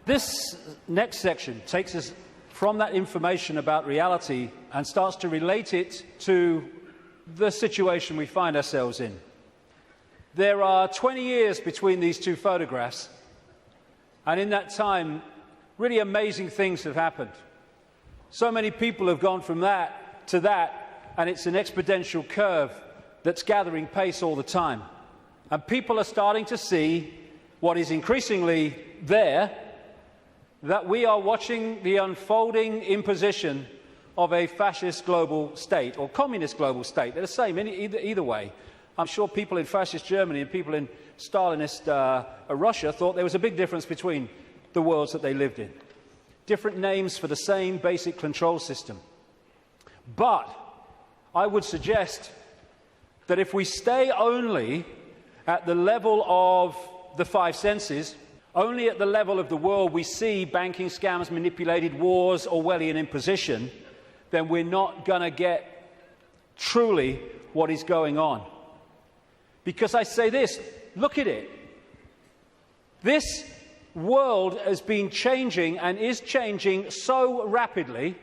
This next section takes us from that information about reality and starts to relate it to the situation we find ourselves in. There are 20 years between these two photographs, and in that time, really amazing things have happened. So many people have gone from that to that, and it's an exponential curve that's gathering pace all the time. And people are starting to see what is increasingly there, that we are watching the unfolding imposition of a fascist global state or communist global state. They're the same either way. I'm sure people in fascist Germany and people in Stalinist Russia thought there was a big difference between the worlds that they lived in. Different names for the same basic control system. But I would suggest that if we stay only at the level of the five senses, only at the level of the world we see banking scams, manipulated wars, Orwellian imposition, then we're not going to get truly what is going on. Because I say this, look at it. This world has been changing and is changing so rapidly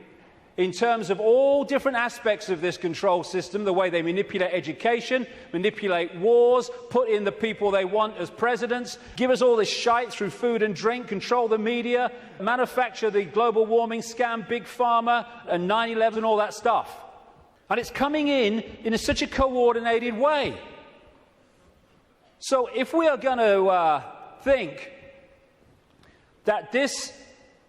in terms of all different aspects of this control system, the way they manipulate education, manipulate wars, put in the people they want as presidents, give us all this shite through food and drink, control the media, manufacture the global warming scam, big pharma, and 9/11 and all that stuff. And it's coming in such a coordinated way. So if we are going to think that this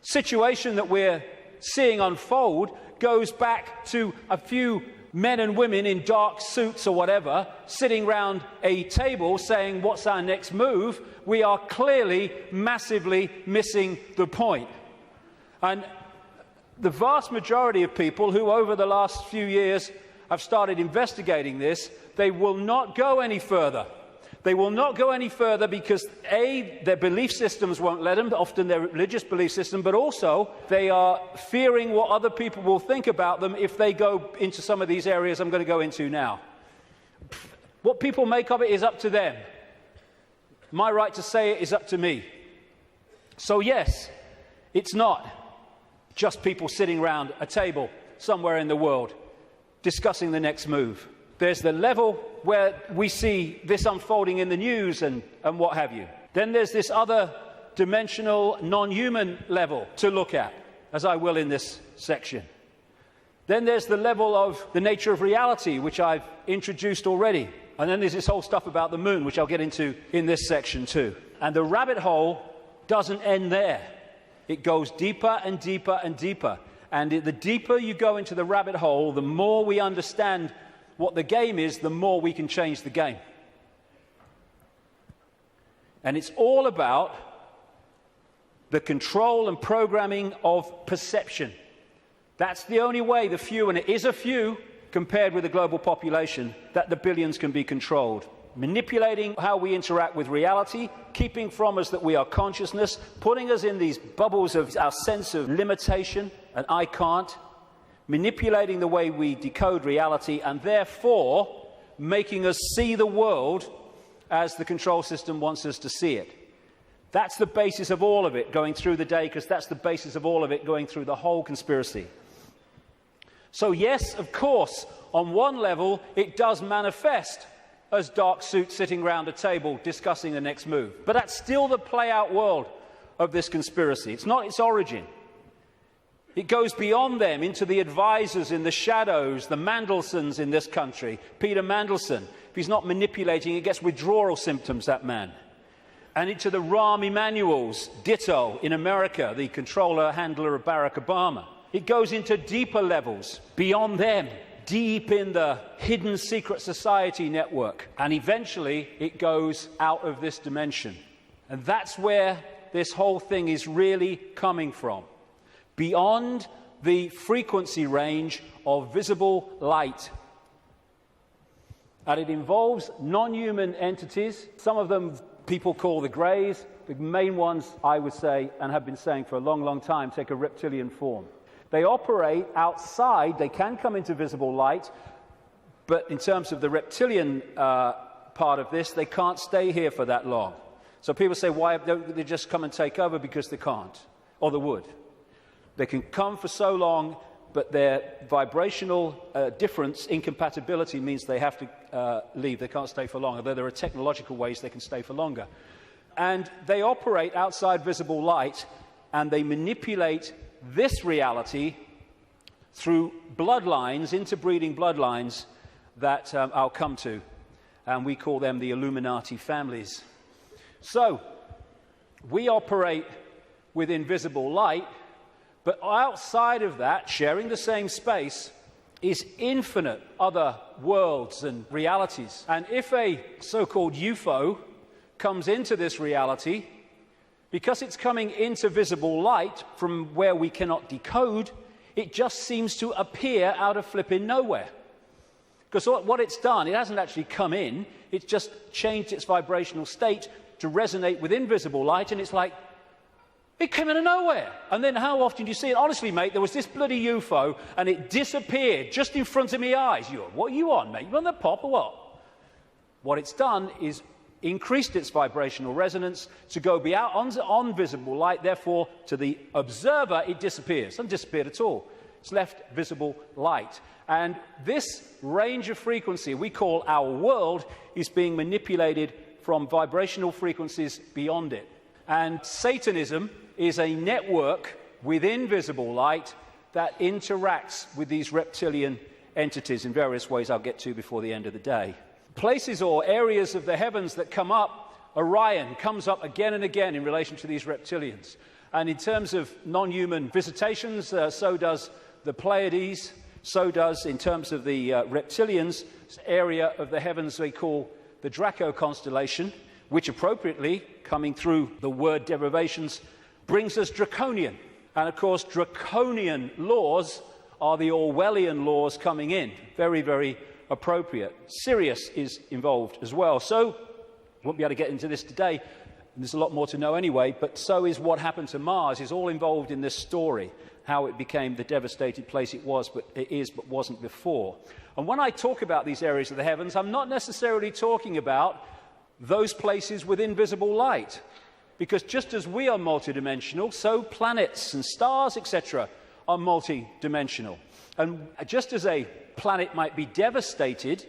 situation that we're seeing unfold goes back to a few men and women in dark suits or whatever sitting round a table saying, what's our next move? We are clearly massively missing the point. And the vast majority of people who over the last few years have started investigating this, they will not go any further. They will not go any further because, A, their belief systems won't let them, often their religious belief system, but also they are fearing what other people will think about them if they go into some of these areas I'm going to go into now. What people make of it is up to them. My right to say it is up to me. So yes, it's not just people sitting around a table somewhere in the world discussing the next move. There's the level where we see this unfolding in the news and what have you. Then there's this other dimensional, non-human level to look at, as I will in this section. Then there's the level of the nature of reality, which I've introduced already. And then there's this whole stuff about the moon, which I'll get into in this section too. And the rabbit hole doesn't end there. It goes deeper and deeper and deeper. And the deeper you go into the rabbit hole, the more we understand what the game is, the more we can change the game. And it's all about the control and programming of perception. That's the only way the few, and it is a few compared with the global population, that the billions can be controlled. Manipulating how we interact with reality, keeping from us that we are consciousness, putting us in these bubbles of our sense of limitation, and I can't, manipulating the way we decode reality, and therefore making us see the world as the control system wants us to see it. That's the basis of all of it going through the day, because that's the basis of all of it going through the whole conspiracy. So yes, of course, on one level, it does manifest as dark suits sitting around a table discussing the next move. But that's still the play-out world of this conspiracy. It's not its origin. It goes beyond them into the advisors in the shadows, the Mandelsons in this country. Peter Mandelson, if he's not manipulating, he gets withdrawal symptoms, that man. And into the Rahm Emanuels, ditto, in America, the controller, handler of Barack Obama. It goes into deeper levels, beyond them, deep in the hidden secret society network. And eventually, it goes out of this dimension. And that's where this whole thing is really coming from. Beyond the frequency range of visible light. And it involves non-human entities. Some of them people call the greys. The main ones, I would say, and have been saying for a long, long time, take a reptilian form. They operate outside. They can come into visible light. But in terms of the reptilian part of this, they can't stay here for that long. So people say, why don't they just come and take over? Because they can't, or they would. They can come for so long, but their vibrational difference, incompatibility, means they have to leave. They can't stay for long, although there are technological ways they can stay for longer. And they operate outside visible light, and they manipulate this reality through bloodlines, interbreeding bloodlines, that I'll come to. And we call them the Illuminati families. So, we operate with invisible light, but outside of that, sharing the same space, is infinite other worlds and realities. And if a so-called UFO comes into this reality, because it's coming into visible light from where we cannot decode, it just seems to appear out of flipping nowhere. Because what it's done, it hasn't actually come in, it's just changed its vibrational state to resonate with invisible light, and it's like, it came out of nowhere. And then how often do you see it? Honestly, mate, there was this bloody UFO, and it disappeared just in front of my eyes. What are you on, mate? You on the pop or what? What it's done is increased its vibrational resonance to go beyond on visible light. Therefore, to the observer, it disappears. It hasn't disappeared at all. It's left visible light. And this range of frequency we call our world is being manipulated from vibrational frequencies beyond it. And Satanism is a network within visible light that interacts with these reptilian entities in various ways I'll get to before the end of the day. Places or areas of the heavens that come up, Orion comes up again and again in relation to these reptilians. And in terms of non-human visitations, so does the Pleiades, so does, in terms of the reptilians, area of the heavens they call the Draco constellation, which appropriately, coming through the word derivations, brings us draconian. And of course, draconian laws are the Orwellian laws coming in. Very, very appropriate. Sirius is involved as well. So, won't be able to get into this today. There's a lot more to know anyway, but so is what happened to Mars, is all involved in this story, how it became the devastated place it was, but it is, but wasn't before. And when I talk about these areas of the heavens, I'm not necessarily talking about those places with invisible light, because just as we are multidimensional, so planets and stars, etc., are multidimensional. And just as a planet might be devastated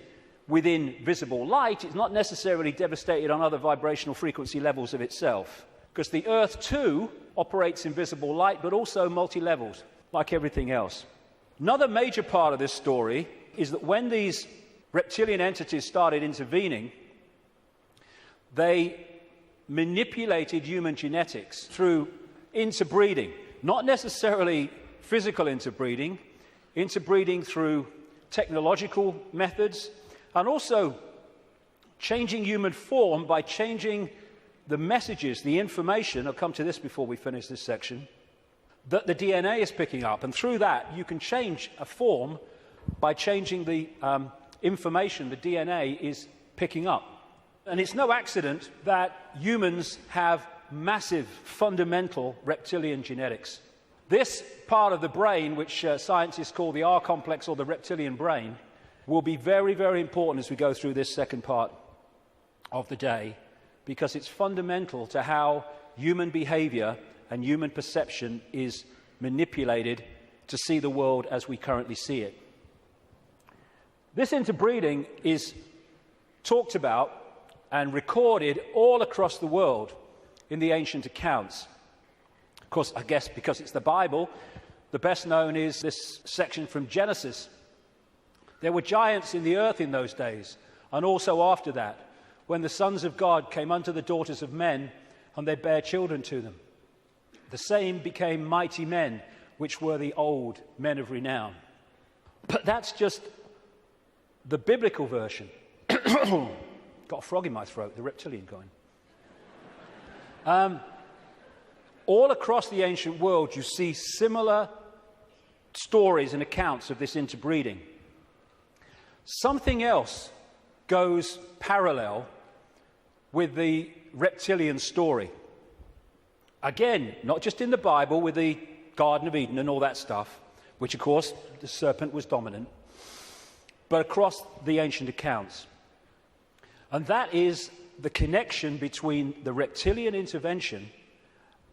within visible light, it's not necessarily devastated on other vibrational frequency levels of itself, because the Earth too operates in visible light, but also multi-levels, like everything else. Another major part of this story is that when these reptilian entities started intervening, they manipulated human genetics through interbreeding, not necessarily physical interbreeding, interbreeding through technological methods, and also changing human form by changing the messages, the information, I'll come to this before we finish this section, that the DNA is picking up. And through that, you can change a form by changing the information the DNA is picking up. And it's no accident that humans have massive, fundamental reptilian genetics. This part of the brain, which scientists call the R complex or the reptilian brain, will be very, very important as we go through this second part of the day, because it's fundamental to how human behavior and human perception is manipulated to see the world as we currently see it. This interbreeding is talked about and recorded all across the world in the ancient accounts. Of course, I guess because it's the Bible, the best known is this section from Genesis. There were giants in the earth in those days, and also after that, when the sons of God came unto the daughters of men, and they bare children to them. The same became mighty men, which were the old men of renown. But that's just the biblical version. Got a frog in my throat, the reptilian going. All across the ancient world, you see similar stories and accounts of this interbreeding. Something else goes parallel with the reptilian story. Again, not just in the Bible with the Garden of Eden and all that stuff, which of course the serpent was dominant, but across the ancient accounts. And that is the connection between the reptilian intervention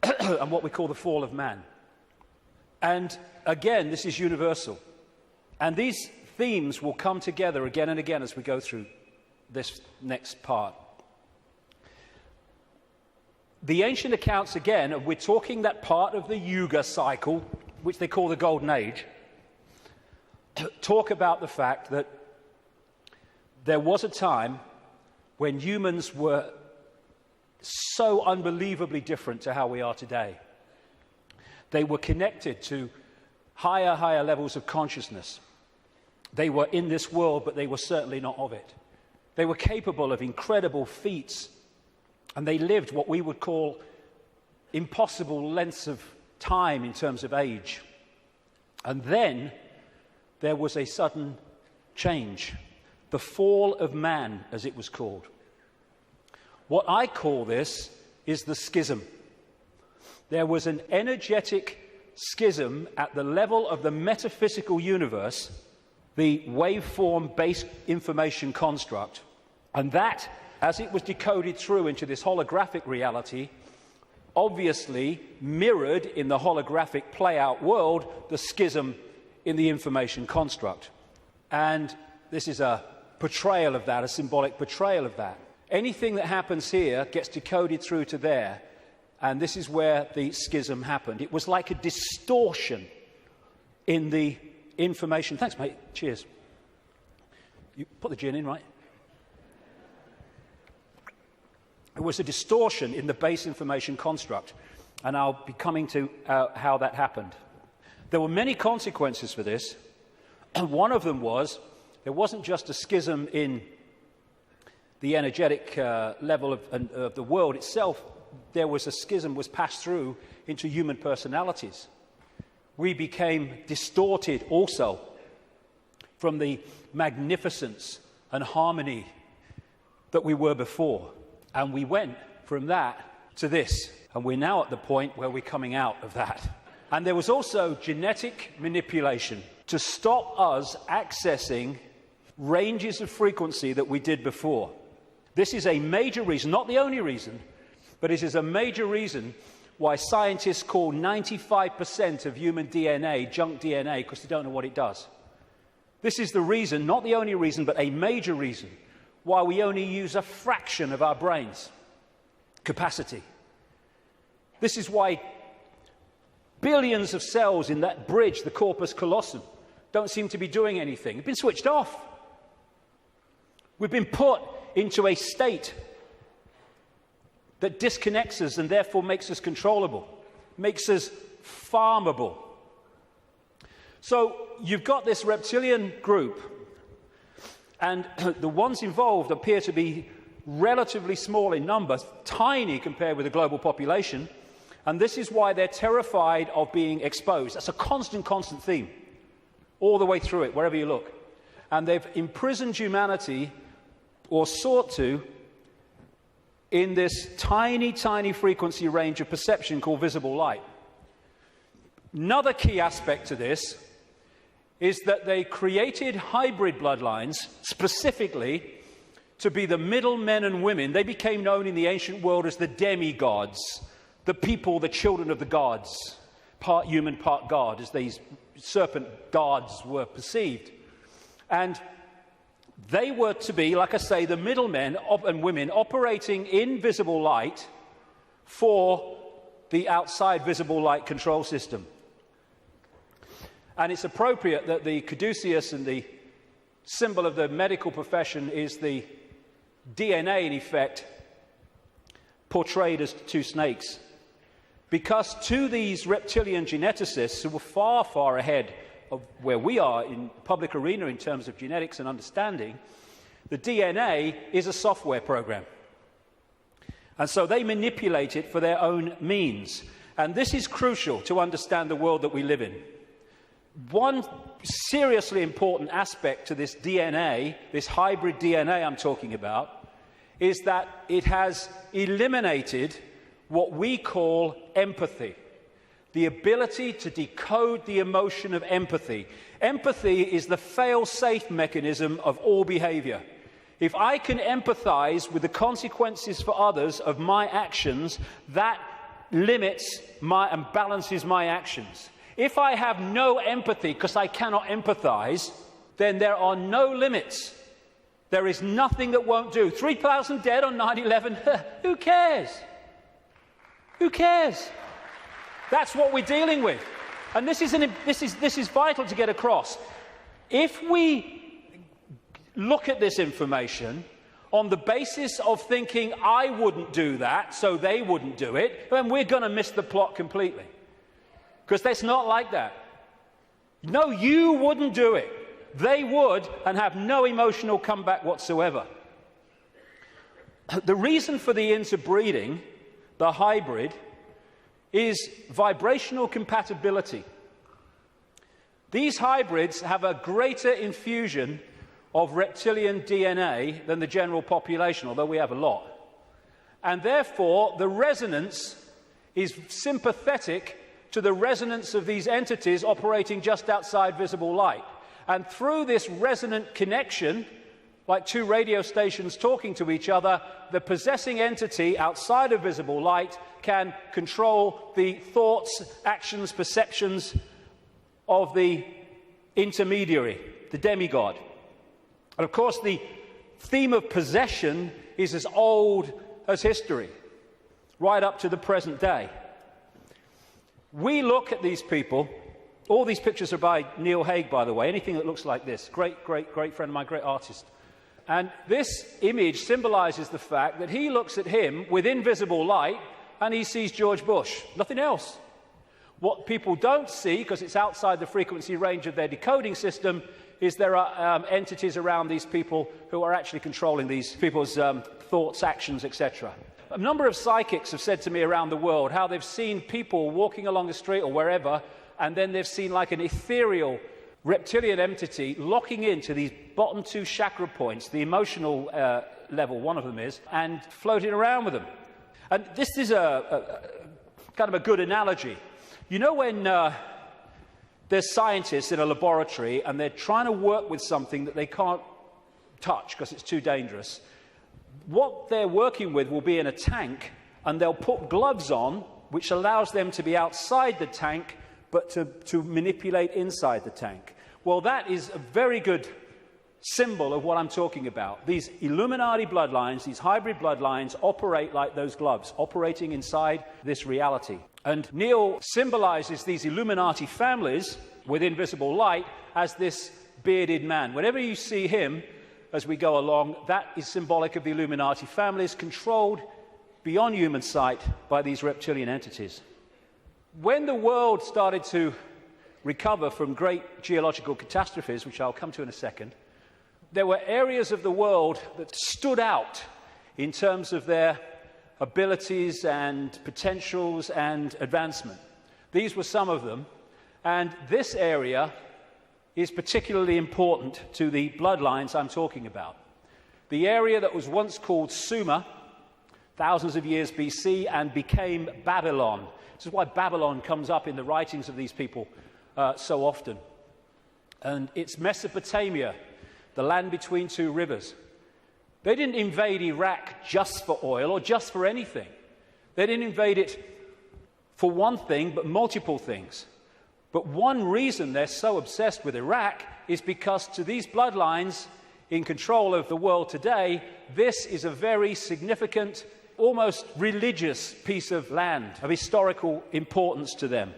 and what we call the fall of man. And again, this is universal. And these themes will come together again and again as we go through this next part. The ancient accounts, again, we're talking that part of the Yuga cycle, which they call the Golden Age, talk about the fact that there was a time when humans were so unbelievably different to how we are today. They were connected to higher levels of consciousness. They were in this world, but they were certainly not of it. They were capable of incredible feats, and they lived what we would call impossible lengths of time in terms of age. And then there was a sudden change, the fall of man, as it was called. What I call this is the schism. There was an energetic schism at the level of the metaphysical universe, the waveform-based information construct, and that, as it was decoded through into this holographic reality, obviously mirrored in the holographic play-out world the schism in the information construct. And this is a portrayal of that, a symbolic portrayal of that. Anything that happens here gets decoded through to there, and this is where the schism happened. It was like a distortion in the information. Thanks, mate. Cheers. You put the gin in, right? It was a distortion in the base information construct, and I'll be coming to how that happened. There were many consequences for this, and one of them was there wasn't just a schism in the energetic level of the world itself. There was a schism was passed through into human personalities. We became distorted also from the magnificence and harmony that we were before. And we went from that to this. And we're now at the point where we're coming out of that. And there was also genetic manipulation to stop us accessing ranges of frequency that we did before. This is a major reason, not the only reason, but it is a major reason why scientists call 95% of human DNA junk DNA, because they don't know what it does. This is the reason, not the only reason, but a major reason why we only use a fraction of our brain's capacity. This is why billions of cells in that bridge, the corpus callosum, don't seem to be doing anything. They've been switched off. We've been put into a state that disconnects us and therefore makes us controllable, makes us farmable. So you've got this reptilian group, and the ones involved appear to be relatively small in number, tiny compared with the global population, and this is why they're terrified of being exposed. That's a constant theme, all the way through it, wherever you look. And they've imprisoned humanity, or sought to, in this tiny frequency range of perception called visible light. Another key aspect to this is that they created hybrid bloodlines specifically to be the middle men and women. They became known in the ancient world as the demigods, the people, the children of the gods, part human, part god, as these serpent gods were perceived. And they were to be, like I say, the middlemen and women operating in visible light for the outside visible light control system. And it's appropriate that the caduceus and the symbol of the medical profession is the DNA, in effect, portrayed as two snakes. Because to these reptilian geneticists who were far ahead of where we are in the public arena in terms of genetics and understanding, the DNA is a software program. And so they manipulate it for their own means. And this is crucial to understand the world that we live in. One seriously important aspect to this DNA, this hybrid DNA I'm talking about, is that it has eliminated what we call empathy. The ability to decode the emotion of empathy. Empathy is the fail-safe mechanism of all behavior. If I can empathize with the consequences for others of my actions, that limits and balances my actions. If I have no empathy because I cannot empathize, then there are no limits. There is nothing that won't do. 3,000 dead on 9/11, who cares? Who cares? That's what we're dealing with. And this is vital to get across. If we look at this information on the basis of thinking, I wouldn't do that, so they wouldn't do it, then we're going to miss the plot completely. Because that's not like that. No, you wouldn't do it. They would, and have no emotional comeback whatsoever. The reason for the interbreeding, the hybrid, is vibrational compatibility. These hybrids have a greater infusion of reptilian DNA than the general population, although we have a lot. And therefore, the resonance is sympathetic to the resonance of these entities operating just outside visible light. And through this resonant connection, like two radio stations talking to each other, the possessing entity outside of visible light can control the thoughts, actions, perceptions of the intermediary, the demigod. And of course, the theme of possession is as old as history, right up to the present day. We look at these people. All these pictures are by Neil Haig, by the way. Anything that looks like this. Great, great, great friend of mine, great artist. And this image symbolizes the fact that he looks at him with invisible light and he sees George Bush. Nothing else. What people don't see, because it's outside the frequency range of their decoding system, is there are entities around these people who are actually controlling these people's thoughts, actions, etc. A number of psychics have said to me around the world how they've seen people walking along the street or wherever, and then they've seen like an ethereal reptilian entity locking into these bottom two chakra points, the emotional level, one of them is, and floating around with them. And this is a kind of a good analogy. You know when there's scientists in a laboratory and they're trying to work with something that they can't touch because it's too dangerous, what they're working with will be in a tank, and they'll put gloves on, which allows them to be outside the tank, but to manipulate inside the tank. Well, that is a very good symbol of what I'm talking about. These Illuminati bloodlines, these hybrid bloodlines, operate like those gloves, operating inside this reality. And Neil symbolizes these Illuminati families with invisible light as this bearded man. Whenever you see him as we go along, that is symbolic of the Illuminati families controlled beyond human sight by these reptilian entities. When the world started to recover from great geological catastrophes, which I'll come to in a second, there were areas of the world that stood out in terms of their abilities and potentials and advancement. These were some of them, and this area is particularly important to the bloodlines I'm talking about. The area that was once called Sumer, thousands of years BC, and became Babylon. This is why Babylon comes up in the writings of these people so often. And it's Mesopotamia, the land between two rivers. They didn't invade Iraq just for oil or just for anything. They didn't invade it for one thing, but multiple things. But one reason they're so obsessed with Iraq is because to these bloodlines in control of the world today, this is a very significant, almost religious piece of land, of historical importance to them.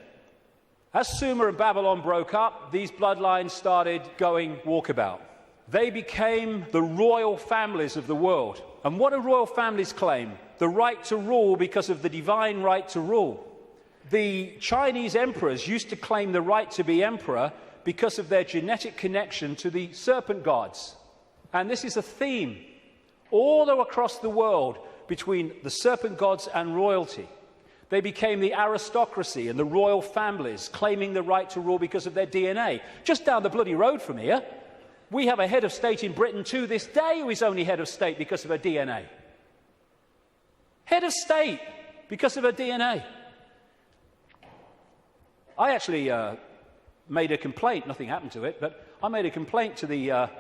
As Sumer and Babylon broke up, these bloodlines started going walkabout. They became the royal families of the world. And what do royal families claim? The right to rule because of the divine right to rule. The Chinese emperors used to claim the right to be emperor because of their genetic connection to the serpent gods. And this is a theme all across the world between the serpent gods and royalty. They became the aristocracy and the royal families, claiming the right to rule because of their DNA. Just down the bloody road from here, we have a head of state in Britain to this day who is only head of state because of her DNA. Head of state because of her DNA. I actually made a complaint, nothing happened to it, but I made a complaint to the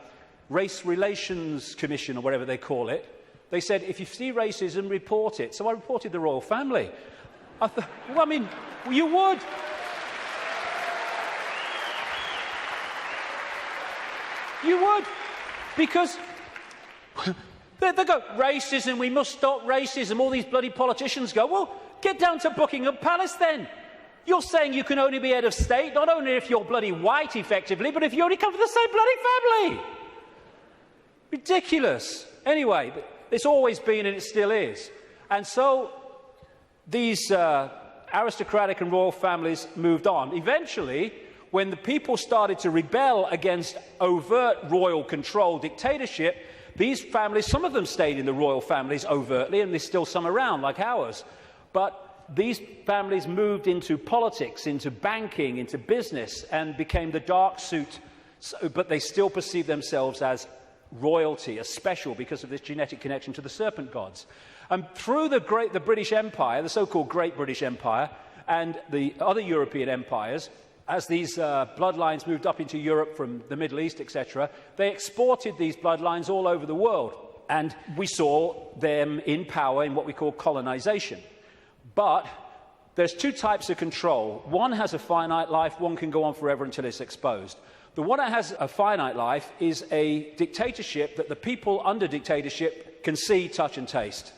Race Relations Commission, or whatever they call it. They said, if you see racism, report it. So I reported the royal family. I thought, well, I mean, you would. You would. Because they go, racism, we must stop racism. All these bloody politicians go, well, get down to Buckingham Palace then. You're saying you can only be head of state, not only if you're bloody white, effectively, but if you only come from the same bloody family. Ridiculous. Anyway, it's always been and it still is. And so these aristocratic and royal families moved on. Eventually, when the people started to rebel against overt royal control dictatorship, these families, some of them stayed in the royal families overtly, and there's still some around, like ours. But these families moved into politics, into banking, into business, and became the dark suit, but they still perceive themselves as royalty, as special, because of this genetic connection to the serpent gods. And through the British Empire, the so-called Great British Empire, and the other European empires, as these bloodlines moved up into Europe from the Middle East, etc., they exported these bloodlines all over the world. And we saw them in power in what we call colonization. But there's two types of control. One has a finite life, one can go on forever until it's exposed. The one that has a finite life is a dictatorship that the people under dictatorship can see, touch and taste.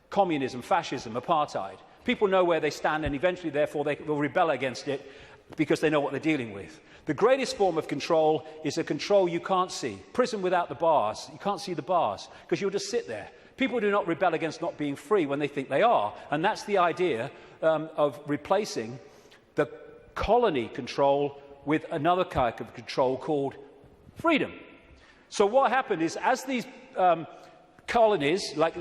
Communism, fascism, apartheid. People know where they stand, and eventually, therefore, they will rebel against it because they know what they're dealing with. The greatest form of control is a control you can't see. Prison without the bars. You can't see the bars because you'll just sit there. People do not rebel against not being free when they think they are. And that's the idea of replacing the colony control with another kind of control called freedom. So what happened is, as these colonies, like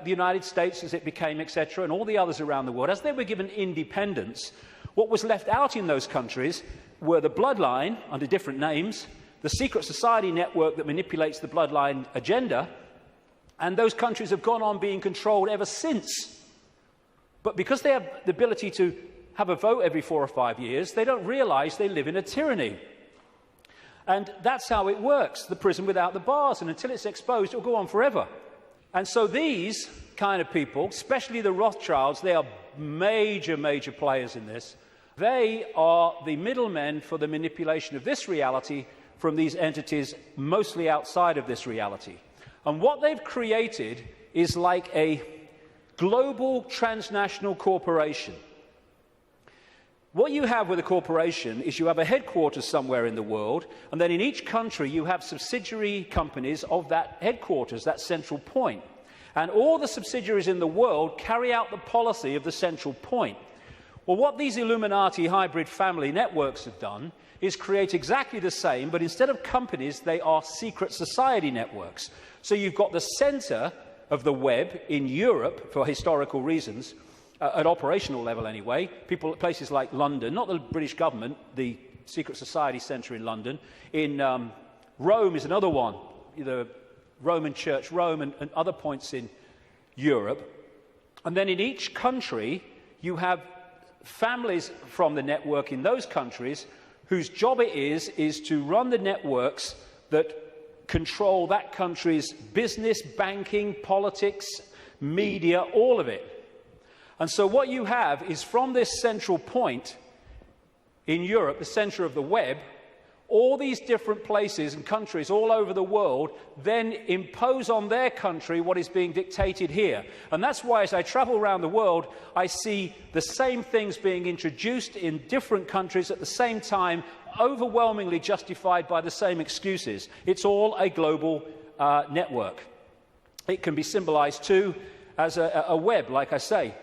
the United States as it became, etc., and all the others around the world, as they were given independence, what was left out in those countries were the bloodline, under different names, the secret society network that manipulates the bloodline agenda, and those countries have gone on being controlled ever since. But because they have the ability to have a vote every 4 or 5 years, they don't realize they live in a tyranny. And that's how it works, the prison without the bars. And until it's exposed, it'll go on forever. And so these kind of people, especially the Rothschilds, they are major, major players in this. They are the middlemen for the manipulation of this reality from these entities mostly outside of this reality. And what they've created is like a global transnational corporation. What you have with a corporation is you have a headquarters somewhere in the world, and then in each country you have subsidiary companies of that headquarters, that central point. And all the subsidiaries in the world carry out the policy of the central point. Well, what these Illuminati hybrid family networks have done is create exactly the same, but instead of companies, they are secret society networks. So you've got the center of the web in Europe, for historical reasons, at operational level anyway, people at places like London, not the British government, the secret society centre in London. In Rome is another one, the Roman Church, Rome, and other points in Europe. And then in each country, you have families from the network in those countries whose job it is to run the networks that control that country's business, banking, politics, media, all of it. And so what you have is, from this central point in Europe, the centre of the web, all these different places and countries all over the world then impose on their country what is being dictated here. And that's why, as I travel around the world, I see the same things being introduced in different countries at the same time, overwhelmingly justified by the same excuses. It's all a global network. It can be symbolized too as a web, like I say,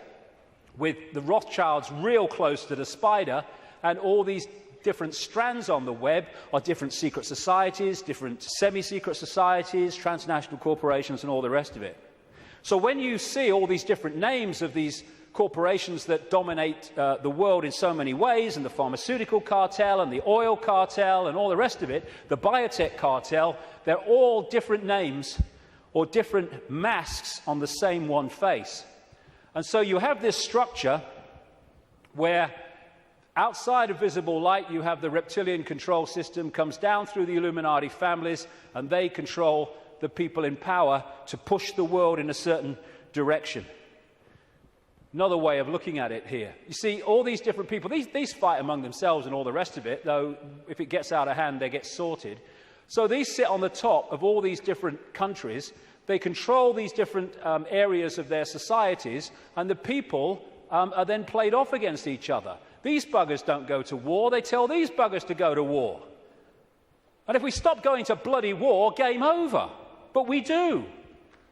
with the Rothschilds real close to the spider, and all these different strands on the web are different secret societies, different semi-secret societies, transnational corporations, and all the rest of it. So when you see all these different names of these corporations that dominate the world in so many ways, and the pharmaceutical cartel and the oil cartel and all the rest of it, the biotech cartel, they're all different names or different masks on the same one face. And so you have this structure where Outside of visible light, you have the reptilian control system, comes down through the Illuminati families, and they control the people in power to push the world in a certain direction. Another way of looking at it here. You see, all these different people, these fight among themselves and all the rest of it, though if it gets out of hand, they get sorted. So these sit on the top of all these different countries. They control these different areas of their societies, and the people are then played off against each other. These buggers don't go to war, they tell these buggers to go to war. And if we stop going to bloody war, game over. But we do.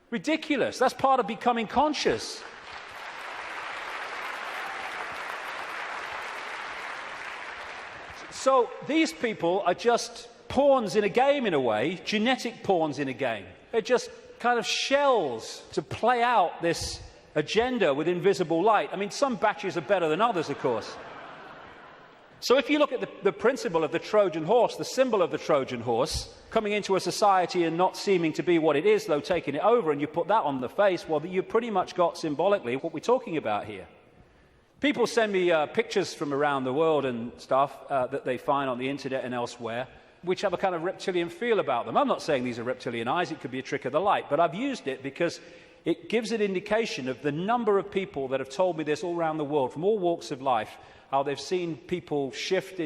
Ridiculous. That's part of becoming conscious. So these people are just pawns in a game in a way, genetic pawns in a game. They're just kind of shells to play out this agenda with invisible light. I mean, some batches are better than others, of course. So if you look at the principle of the Trojan horse, the symbol of the Trojan horse, coming into a society and not seeming to be what it is, though taking it over, and you put that on the face, well, you pretty much got symbolically what we're talking about here. People send me pictures from around the world and stuff that they find on the internet and elsewhere, which have a kind of reptilian feel about them. I'm not saying these are reptilian eyes, it could be a trick of the light, but I've used it because it gives an indication of the number of people that have told me this all around the world, from all walks of life, how they've seen people shift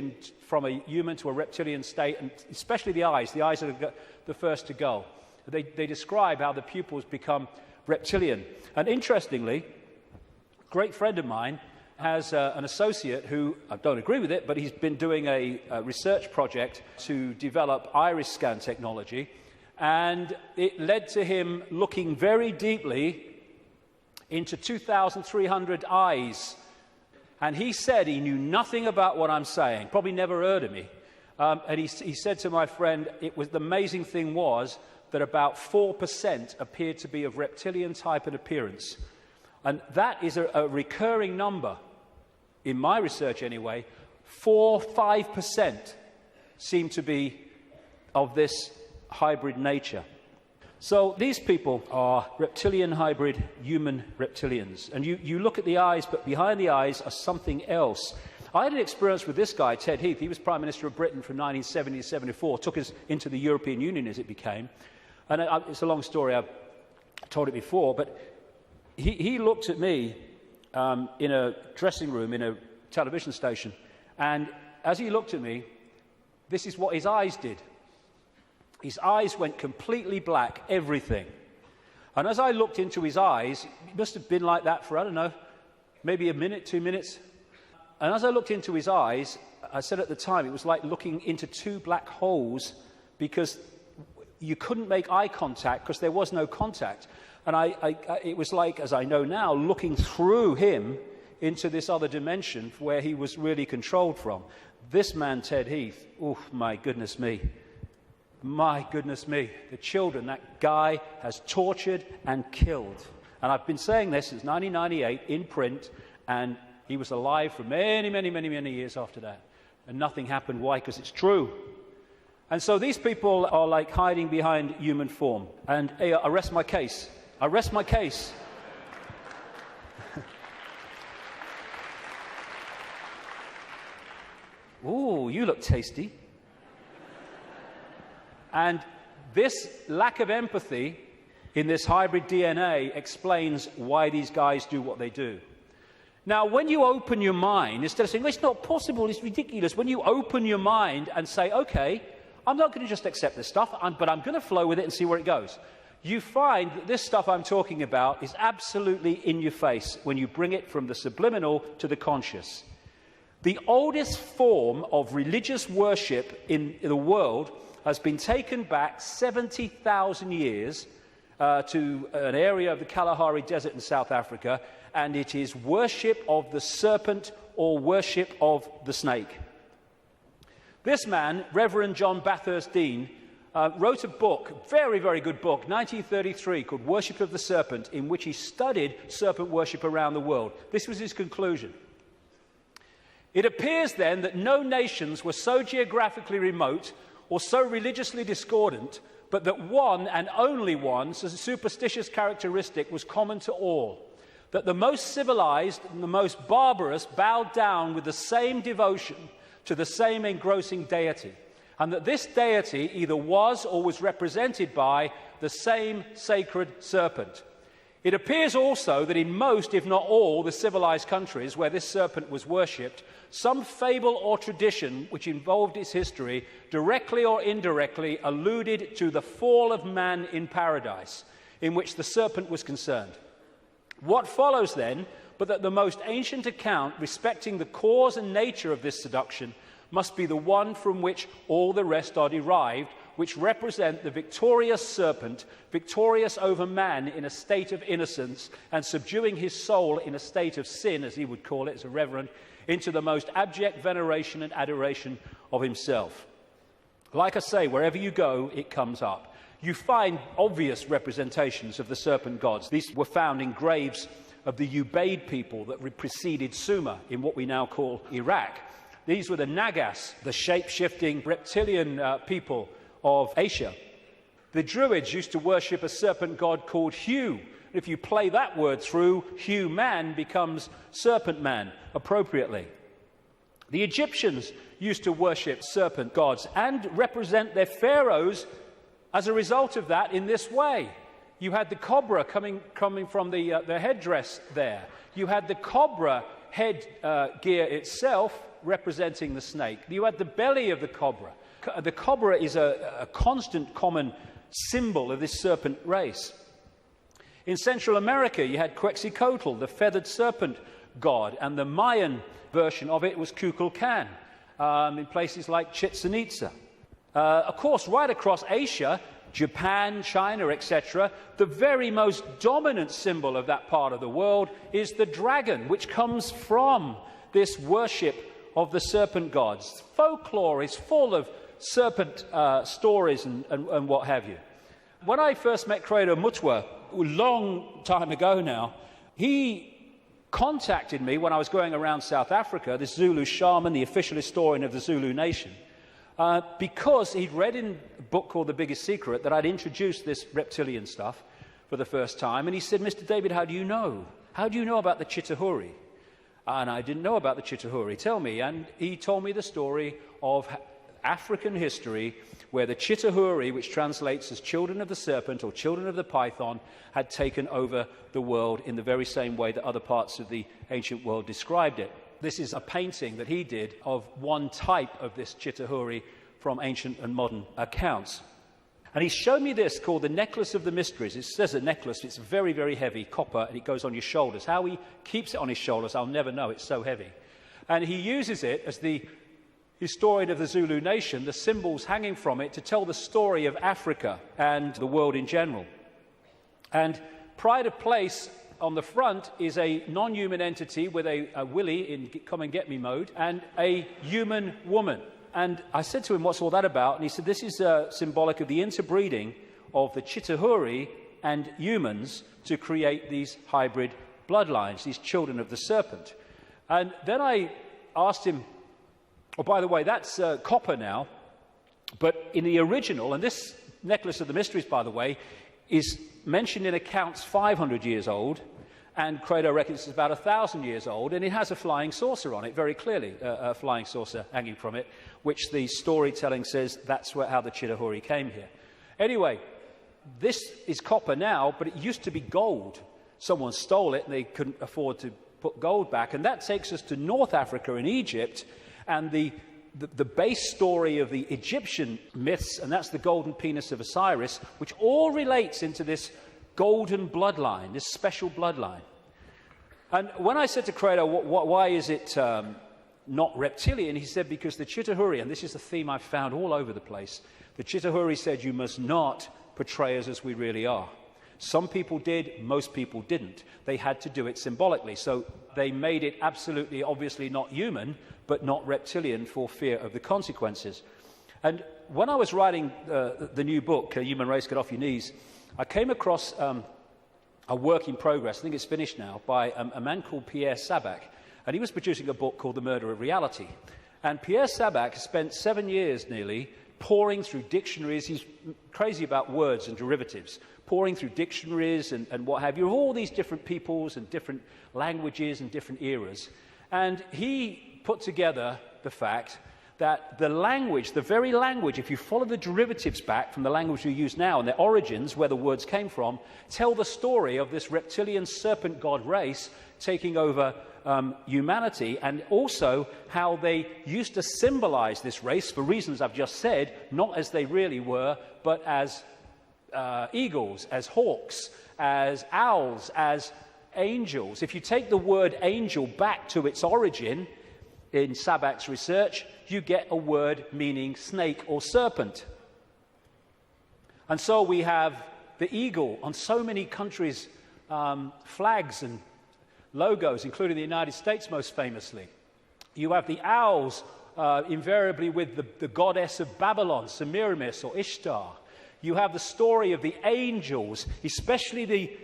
from a human to a reptilian state, and especially the eyes are the first to go. They describe how the pupils become reptilian. And interestingly, a great friend of mine has an associate who, I don't agree with it, but he's been doing a research project to develop iris scan technology, and it led to him looking very deeply into 2,300 eyes. And he said he knew nothing about what I'm saying, probably never heard of me. And he said to my friend, the amazing thing was that about 4% appeared to be of reptilian type and appearance. And that is a recurring number, in my research anyway. 4-5% seem to be of this hybrid nature. So these people are reptilian hybrid human reptilians. And you look at the eyes, but behind the eyes are something else. I had an experience with this guy, Ted Heath. He was Prime Minister of Britain from 1970 to 74, took us into the European Union as it became. And it's a long story, I've told it before, but he looked at me in a dressing room in a television station, and as he looked at me, this is what his eyes did. His eyes went completely black, everything. And as I looked into his eyes, it must have been like that for, I don't know, maybe a minute, 2 minutes. And as I looked into his eyes, I said at the time, it was like looking into two black holes, because you couldn't make eye contact because there was no contact. And it was like, as I know now, looking through him into this other dimension where he was really controlled from. This man, Ted Heath, oh, my goodness me. My goodness me, the children that guy has tortured and killed. And I've been saying this since 1998 in print, and he was alive for many, many, many, many years after that. And nothing happened. Why? Because it's true. And so these people are like hiding behind human form. And hey, I rest my case. I rest my case. Ooh, you look tasty. And this lack of empathy in this hybrid DNA explains why these guys do what they do. Now, when you open your mind, instead of saying, well, it's not possible, it's ridiculous, when you open your mind and say, okay, I'm not going to just accept this stuff, but I'm going to flow with it and see where it goes, you find that this stuff I'm talking about is absolutely in your face when you bring it from the subliminal to the conscious. The oldest form of religious worship in the world has been taken back 70,000 years to an area of the Kalahari Desert in South Africa, and it is worship of the serpent or worship of the snake. This man, Reverend John Bathurst Dean, wrote a book, very, very good book, 1933, called Worship of the Serpent, in which he studied serpent worship around the world. This was his conclusion. It appears then that no nations were so geographically remote or so religiously discordant, but that one and only one superstitious characteristic was common to all. that the most civilized and the most barbarous bowed down with the same devotion to the same engrossing deity, and that this deity either was or was represented by the same sacred serpent. It appears also that in most, if not all, the civilized countries where this serpent was worshipped, some fable or tradition which involved its history, directly or indirectly, alluded to the fall of man in paradise, in which the serpent was concerned. What follows then, but that the most ancient account respecting the cause and nature of this seduction must be the one from which all the rest are derived, which represent the victorious serpent, victorious over man in a state of innocence and subduing his soul in a state of sin, as he would call it as a reverend, into the most abject veneration and adoration of himself. Like I say, wherever you go, it comes up. You find obvious representations of the serpent gods. These were found in graves of the Ubaid people that preceded Sumer in what we now call Iraq. These were the Nagas, the shape-shifting reptilian people of Asia. The Druids used to worship a serpent god called Hu. If you play that word through, Hu man becomes serpent man, appropriately. The Egyptians used to worship serpent gods and represent their pharaohs as a result of that in this way. You had the cobra coming from the headdress there. You had the cobra head gear itself representing the snake. You had the belly of the cobra. The cobra is a constant common symbol of this serpent race. In Central America, you had Quetzalcoatl, the feathered serpent god, and the Mayan version of it was Kukulkan in places like Chichen Itza. Of course, right across Asia, Japan, China, etc., the very most dominant symbol of that part of the world is the dragon, which comes from this worship of the serpent gods. Folklore is full of serpent stories and what have you. When I first met Credo Mutwa, a long time ago now, he contacted me when I was going around South Africa, this Zulu shaman, the official historian of the Zulu nation, because he'd read in a book called The Biggest Secret that I'd introduced this reptilian stuff for the first time. And he said, Mr. David, how do you know? How do you know about the Chitahuri? And I didn't know about the Chitahuri. Tell me. And he told me the story of African history where the Chitahuri, which translates as children of the serpent or children of the python, had taken over the world in the very same way that other parts of the ancient world described it. This is a painting that he did of one type of this Chitahuri from ancient and modern accounts. And he showed me this called the Necklace of the Mysteries. It says a necklace, it's very, very heavy, copper, and it goes on your shoulders. How he keeps it on his shoulders, I'll never know, it's so heavy. And he uses it as the historian of the Zulu nation, the symbols hanging from it, to tell the story of Africa and the world in general. And pride of place on the front is a non-human entity with a willy in come and get me mode and a human woman. And I said to him, what's all that about? And he said, this is symbolic of the interbreeding of the Chitahuri and humans to create these hybrid bloodlines, these children of the serpent. And then I asked him, oh, by the way, that's copper now, but in the original, and this Necklace of the Mysteries, by the way, is mentioned in accounts 500 years old, and Credo reckons it's about 1,000 years old, and it has a flying saucer on it, very clearly, a flying saucer hanging from it, which the storytelling says that's how the Chitahuri came here. Anyway, this is copper now, but it used to be gold. Someone stole it, and they couldn't afford to put gold back, and that takes us to North Africa and Egypt, and the base story of the Egyptian myths, and that's the golden penis of Osiris, which all relates into this golden bloodline, this special bloodline. And when I said to Credo, why is it not reptilian, he said, because the Chitahuri, and this is a theme I've found all over the place, the Chitahuri said you must not portray us as we really are. Some people did, most people didn't. They had to do it symbolically, so they made it absolutely, obviously not human, but not reptilian for fear of the consequences. And when I was writing the new book, Human Race, Get Off Your Knees, I came across a work in progress, I think it's finished now, by a man called Pierre Sabac, and he was producing a book called The Murder of Reality. And Pierre Sabac spent 7 years nearly pouring through dictionaries. He's crazy about words and derivatives, pouring through dictionaries and what have you, of all these different peoples and different languages and different eras. And he put together the fact that the language, the very language, if you follow the derivatives back from the language we use now and their origins, where the words came from, tell the story of this reptilian serpent god race taking over humanity, and also how they used to symbolize this race for reasons I've just said, not as they really were, but as eagles, as hawks, as owls, as angels. If you take the word angel back to its origin in Sabak's research, you get a word meaning snake or serpent. And so we have the eagle on so many countries' flags and logos, including the United States most famously. You have the owls, invariably with the goddess of Babylon, Semiramis or Ishtar. You have the story of the angels, especially the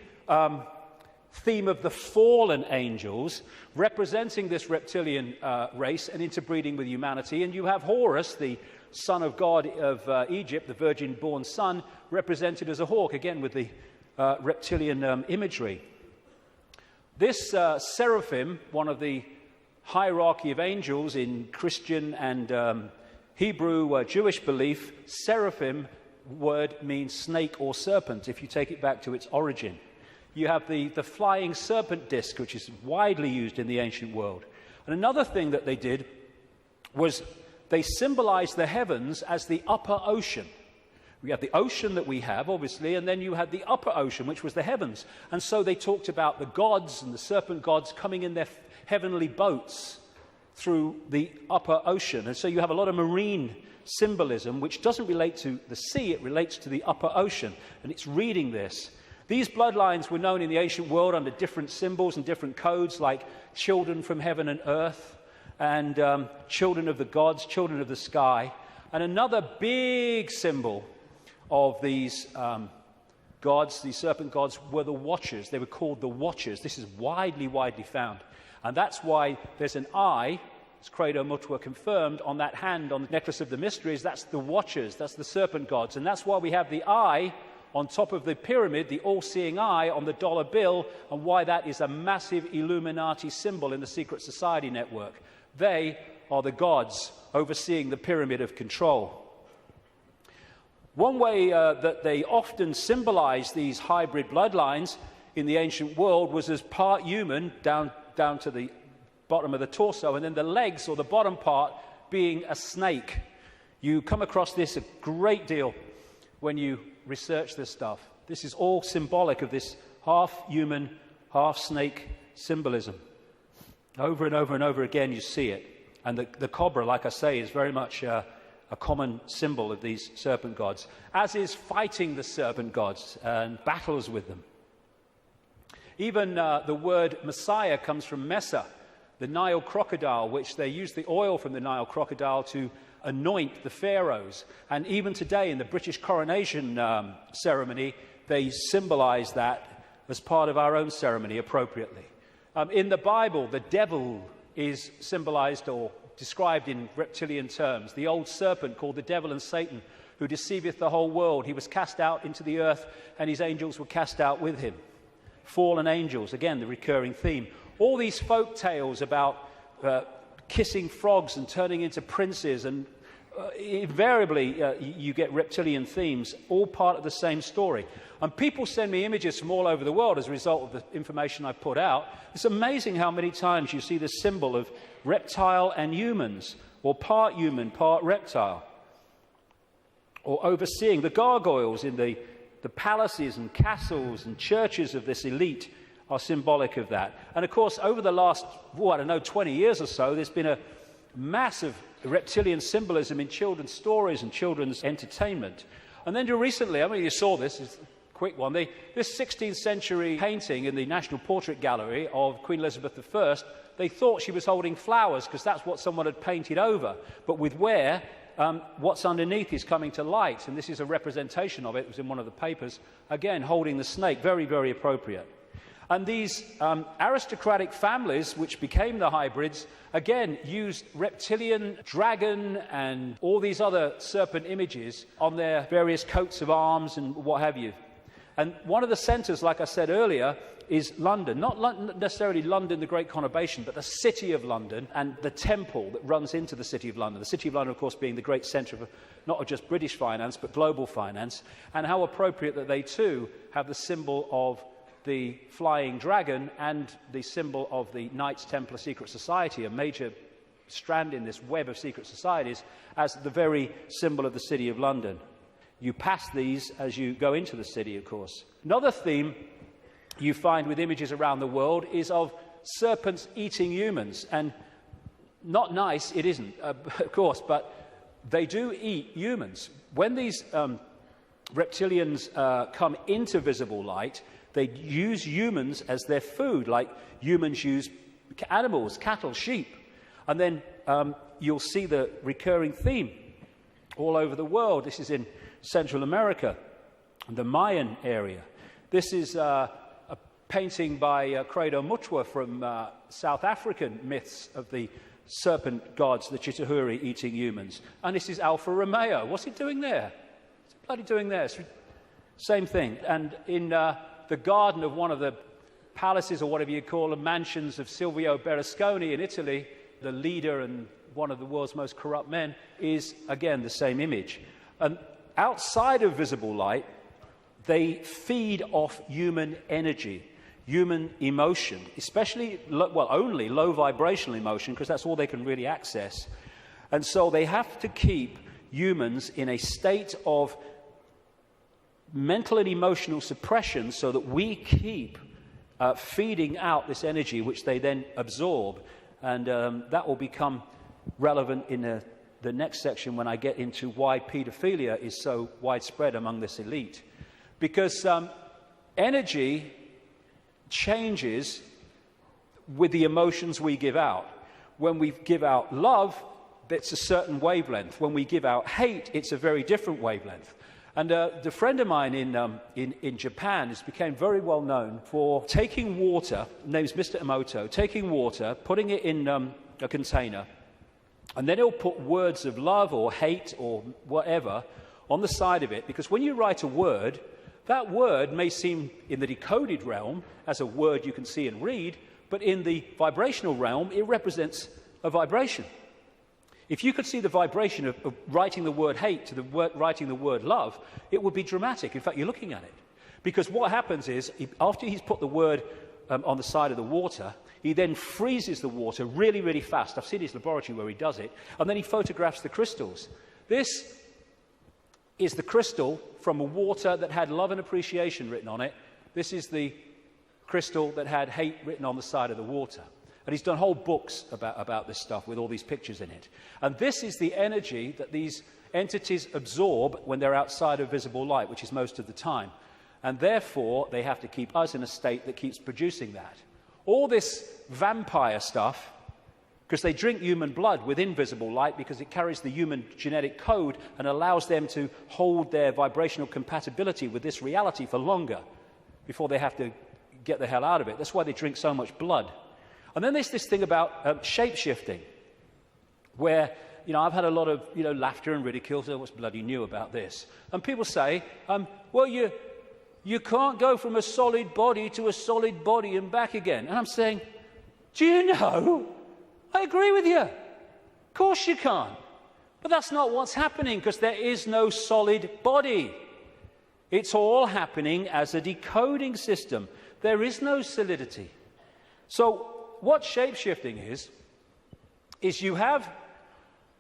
theme of the fallen angels, representing this reptilian race and interbreeding with humanity. And you have Horus, the son of God of Egypt, the virgin-born son, represented as a hawk, again with the reptilian imagery. This seraphim, one of the hierarchy of angels in Christian and Hebrew Jewish belief, seraphim word means snake or serpent, if you take it back to its origin. You have the flying serpent disc, which is widely used in the ancient world. And another thing that they did was they symbolized the heavens as the upper ocean. We have the ocean that we have, obviously, and then you had the upper ocean, which was the heavens. And so they talked about the gods and the serpent gods coming in their heavenly boats through the upper ocean. And so you have a lot of marine symbolism, which doesn't relate to the sea, it relates to the upper ocean. And it's reading this. These bloodlines were known in the ancient world under different symbols and different codes, like children from heaven and earth, and children of the gods, children of the sky. And another big symbol of these gods, these serpent gods, were the Watchers. They were called the Watchers. This is widely found. And that's why there's an eye, as Credo Mutua confirmed, on that hand, on the necklace of the mysteries. That's the Watchers, that's the serpent gods. And that's why we have the eye on top of the pyramid, the all-seeing eye on the dollar bill, and why that is a massive Illuminati symbol in the secret society network. They are the gods overseeing the pyramid of control. One way that they often symbolized these hybrid bloodlines in the ancient world was as part human, down to the bottom of the torso, and then the legs or the bottom part being a snake. You come across this a great deal when you research this stuff. This is all symbolic of this half-human, half-snake symbolism. Over and over and over again you see it. And the cobra, like I say, is very much a common symbol of these serpent gods, as is fighting the serpent gods and battles with them. Even the word Messiah comes from Mesa, the Nile crocodile, which they used the oil from the Nile crocodile to anoint the pharaohs. And even today in the British coronation ceremony, they symbolize that as part of our own ceremony appropriately. In the Bible, the devil is symbolized or described in reptilian terms. The old serpent called the devil and Satan, who deceiveth the whole world. He was cast out into the earth, and his angels were cast out with him. Fallen angels, again, the recurring theme. All these folk tales about kissing frogs and turning into princes, and invariably you get reptilian themes, all part of the same story. And people send me images from all over the world as a result of the information I put out. It's amazing how many times you see the symbol of reptile and humans, or part human, part reptile. Or overseeing the gargoyles in the palaces and castles and churches of this elite are symbolic of that. And of course, over the last, 20 years or so, there's been a massive reptilian symbolism in children's stories and children's entertainment. And then recently, you saw this, it's a quick one, this 16th century painting in the National Portrait Gallery of Queen Elizabeth I, they thought she was holding flowers because that's what someone had painted over. But with where what's underneath is coming to light, and this is a representation of it. It was in one of the papers, again, holding the snake, very, very appropriate. And these aristocratic families, which became the hybrids, again used reptilian, dragon, and all these other serpent images on their various coats of arms and what have you. And one of the centres, like I said earlier, is London. Not necessarily London, the Great Conurbation, but the City of London and the temple that runs into the City of London. The City of London, of course, being the great centre of not just British finance, but global finance. And how appropriate that they, too, have the symbol of the flying dragon and the symbol of the Knights Templar Secret Society, a major strand in this web of secret societies, as the very symbol of the City of London. You pass these as you go into the city, of course. Another theme you find with images around the world is of serpents eating humans. And not nice, it isn't, of course, but they do eat humans. When these reptilians come into visible light, they use humans as their food, like humans use animals, cattle, sheep. And then you'll see the recurring theme all over the world. This is in Central America, the Mayan area. This is a painting by Credo Mutwa from South African myths of the serpent gods, the Chitahuri, eating humans. And this is Alfa Romeo. What's it doing there? What's it bloody doing there? Same thing. And in the garden of one of the palaces, or whatever you call them, mansions of Silvio Berlusconi in Italy, the leader and one of the world's most corrupt men, is, again, the same image. And outside of visible light, they feed off human energy, human emotion, especially, only low vibrational emotion, because that's all they can really access. And so they have to keep humans in a state of mental and emotional suppression so that we keep feeding out this energy, which they then absorb. And that will become relevant in the next section when I get into why paedophilia is so widespread among this elite. Because energy changes with the emotions we give out. When we give out love, it's a certain wavelength. When we give out hate, it's a very different wavelength. And the friend of mine in Japan has become very well known for taking water, name's Mr. Emoto, taking water, putting it in a container, and then he'll put words of love or hate or whatever on the side of it, because when you write a word, that word may seem in the decoded realm as a word you can see and read, but in the vibrational realm, it represents a vibration. If you could see the vibration of writing the word hate to writing the word love, it would be dramatic. In fact, you're looking at it. Because what happens is, after he's put the word on the side of the water, he then freezes the water really, really fast. I've seen his laboratory where he does it. And then he photographs the crystals. This is the crystal from a water that had love and appreciation written on it. This is the crystal that had hate written on the side of the water. And he's done whole books about this stuff with all these pictures in it. And this is the energy that these entities absorb when they're outside of visible light, which is most of the time. And therefore, they have to keep us in a state that keeps producing that. All this vampire stuff, because they drink human blood with invisible light because it carries the human genetic code and allows them to hold their vibrational compatibility with this reality for longer before they have to get the hell out of it. That's why they drink so much blood. And then there's this thing about shape-shifting, where, I've had a lot of, laughter and ridicule, so what's bloody new about this? And people say, well, you can't go from a solid body to a solid body and back again. And I'm saying, do you know? I agree with you. Of course you can't. But that's not what's happening, because there is no solid body. It's all happening as a decoding system. There is no solidity. So what shape-shifting is you have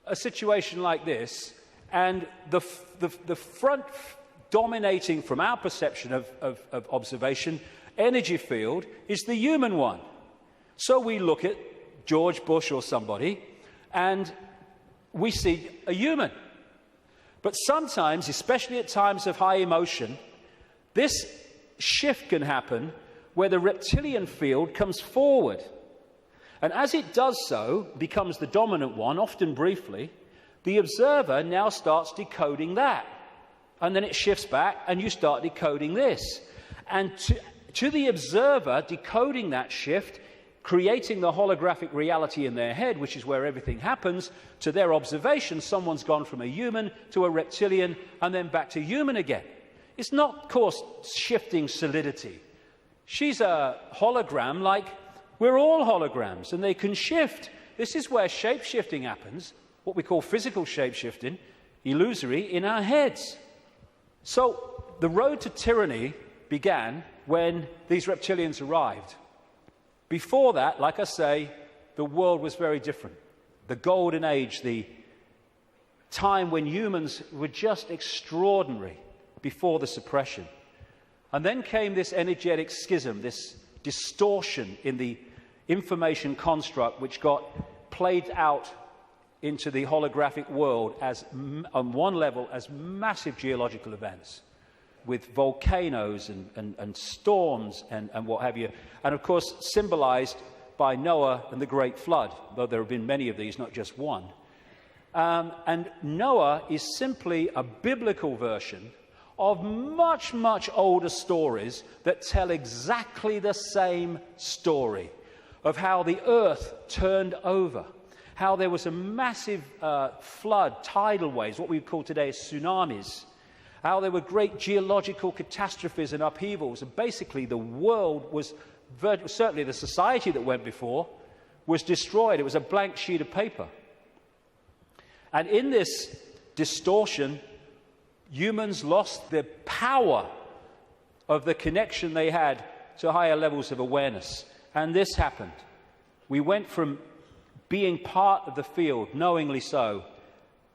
a situation like this, and the front dominating from our perception of observation energy field is the human one. So we look at George Bush or somebody, and we see a human. But sometimes, especially at times of high emotion, this shift can happen where the reptilian field comes forward. And as it does so, becomes the dominant one, often briefly, the observer now starts decoding that. And then it shifts back, and you start decoding this. And To the observer, decoding that shift, creating the holographic reality in their head, which is where everything happens, to their observation, someone's gone from a human to a reptilian and then back to human again. It's not, of course, shifting solidity. She's a hologram like we're all holograms, and they can shift. This is where shape-shifting happens, what we call physical shape-shifting, illusory, in our heads. So the road to tyranny began when these reptilians arrived. Before that, like I say, the world was very different. The golden age, the time when humans were just extraordinary before the suppression. And then came this energetic schism, this distortion in the information construct, which got played out into the holographic world as, on one level, as massive geological events, with volcanoes and storms and what have you, and of course symbolized by Noah and the Great Flood, though there have been many of these, not just one. And Noah is simply a biblical version of much, much older stories that tell exactly the same story of how the earth turned over, how there was a massive flood, tidal waves, what we call today tsunamis, how there were great geological catastrophes and upheavals, and basically the world was, certainly the society that went before, was destroyed. It was a blank sheet of paper. And in this distortion, humans lost the power of the connection they had to higher levels of awareness. And this happened. We went from being part of the field, knowingly so,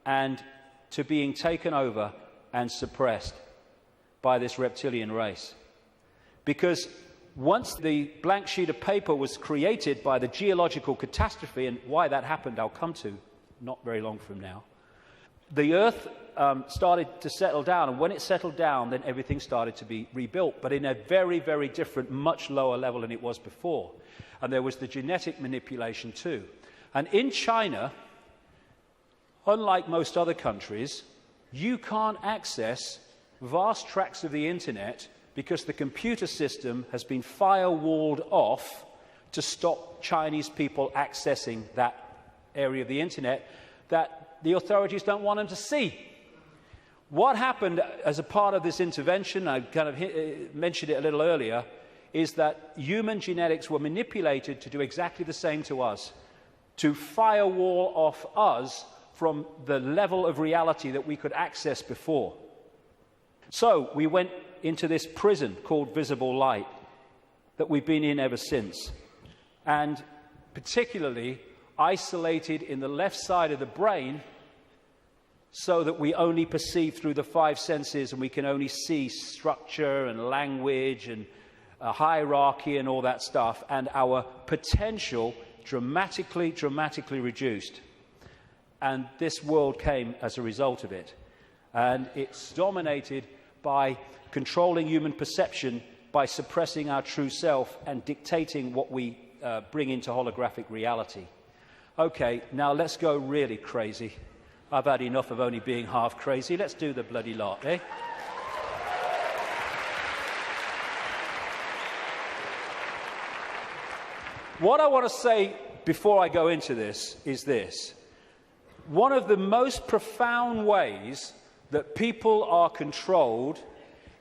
and to being taken over and suppressed by this reptilian race. Because once the blank sheet of paper was created by the geological catastrophe, and why that happened I'll come to not very long from now, the earth started to settle down, and when it settled down, then everything started to be rebuilt, but in a very, very different, much lower level than it was before. And there was the genetic manipulation too. And in China, unlike most other countries, you can't access vast tracts of the internet because the computer system has been firewalled off to stop Chinese people accessing that area of the internet that the authorities don't want them to see. What happened as a part of this intervention, I kind of mentioned it a little earlier, is that human genetics were manipulated to do exactly the same to us, to firewall off us from the level of reality that we could access before. So we went into this prison called visible light that we've been in ever since, and particularly isolated in the left side of the brain so that we only perceive through the five senses, and we can only see structure and language and hierarchy and all that stuff, and our potential dramatically reduced. And this world came as a result of it. And it's dominated by controlling human perception, by suppressing our true self and dictating what we bring into holographic reality. Okay, now let's go really crazy. I've had enough of only being half crazy. Let's do the bloody lot, eh? What I want to say before I go into this is this. One of the most profound ways that people are controlled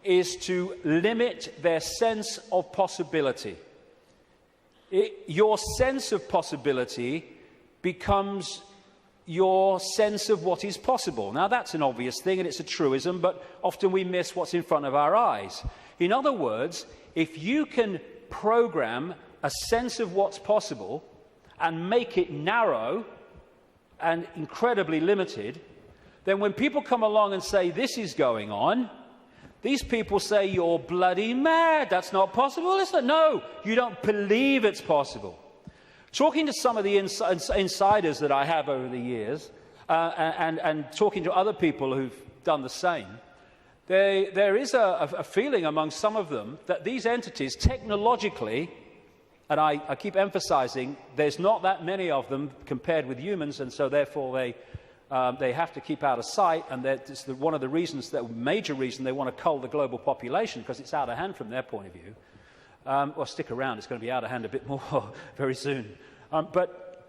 is to limit their sense of possibility. Your sense of possibility becomes your sense of what is possible. Now, that's an obvious thing, and it's a truism, but often we miss what's in front of our eyes. In other words, if you can program a sense of what's possible and make it narrow and incredibly limited, then when people come along and say, this is going on, these people say, you're bloody mad, that's not possible, is it? No, you don't believe it's possible. Talking to some of the insiders that I have over the years, and talking to other people who've done the same, there is a feeling among some of them that these entities technologically, and I keep emphasizing, there's not that many of them compared with humans, and so therefore they have to keep out of sight, and that's one of the reasons, the major reason they want to cull the global population, because it's out of hand from their point of view. Well, stick around, it's going to be out of hand a bit more very soon. But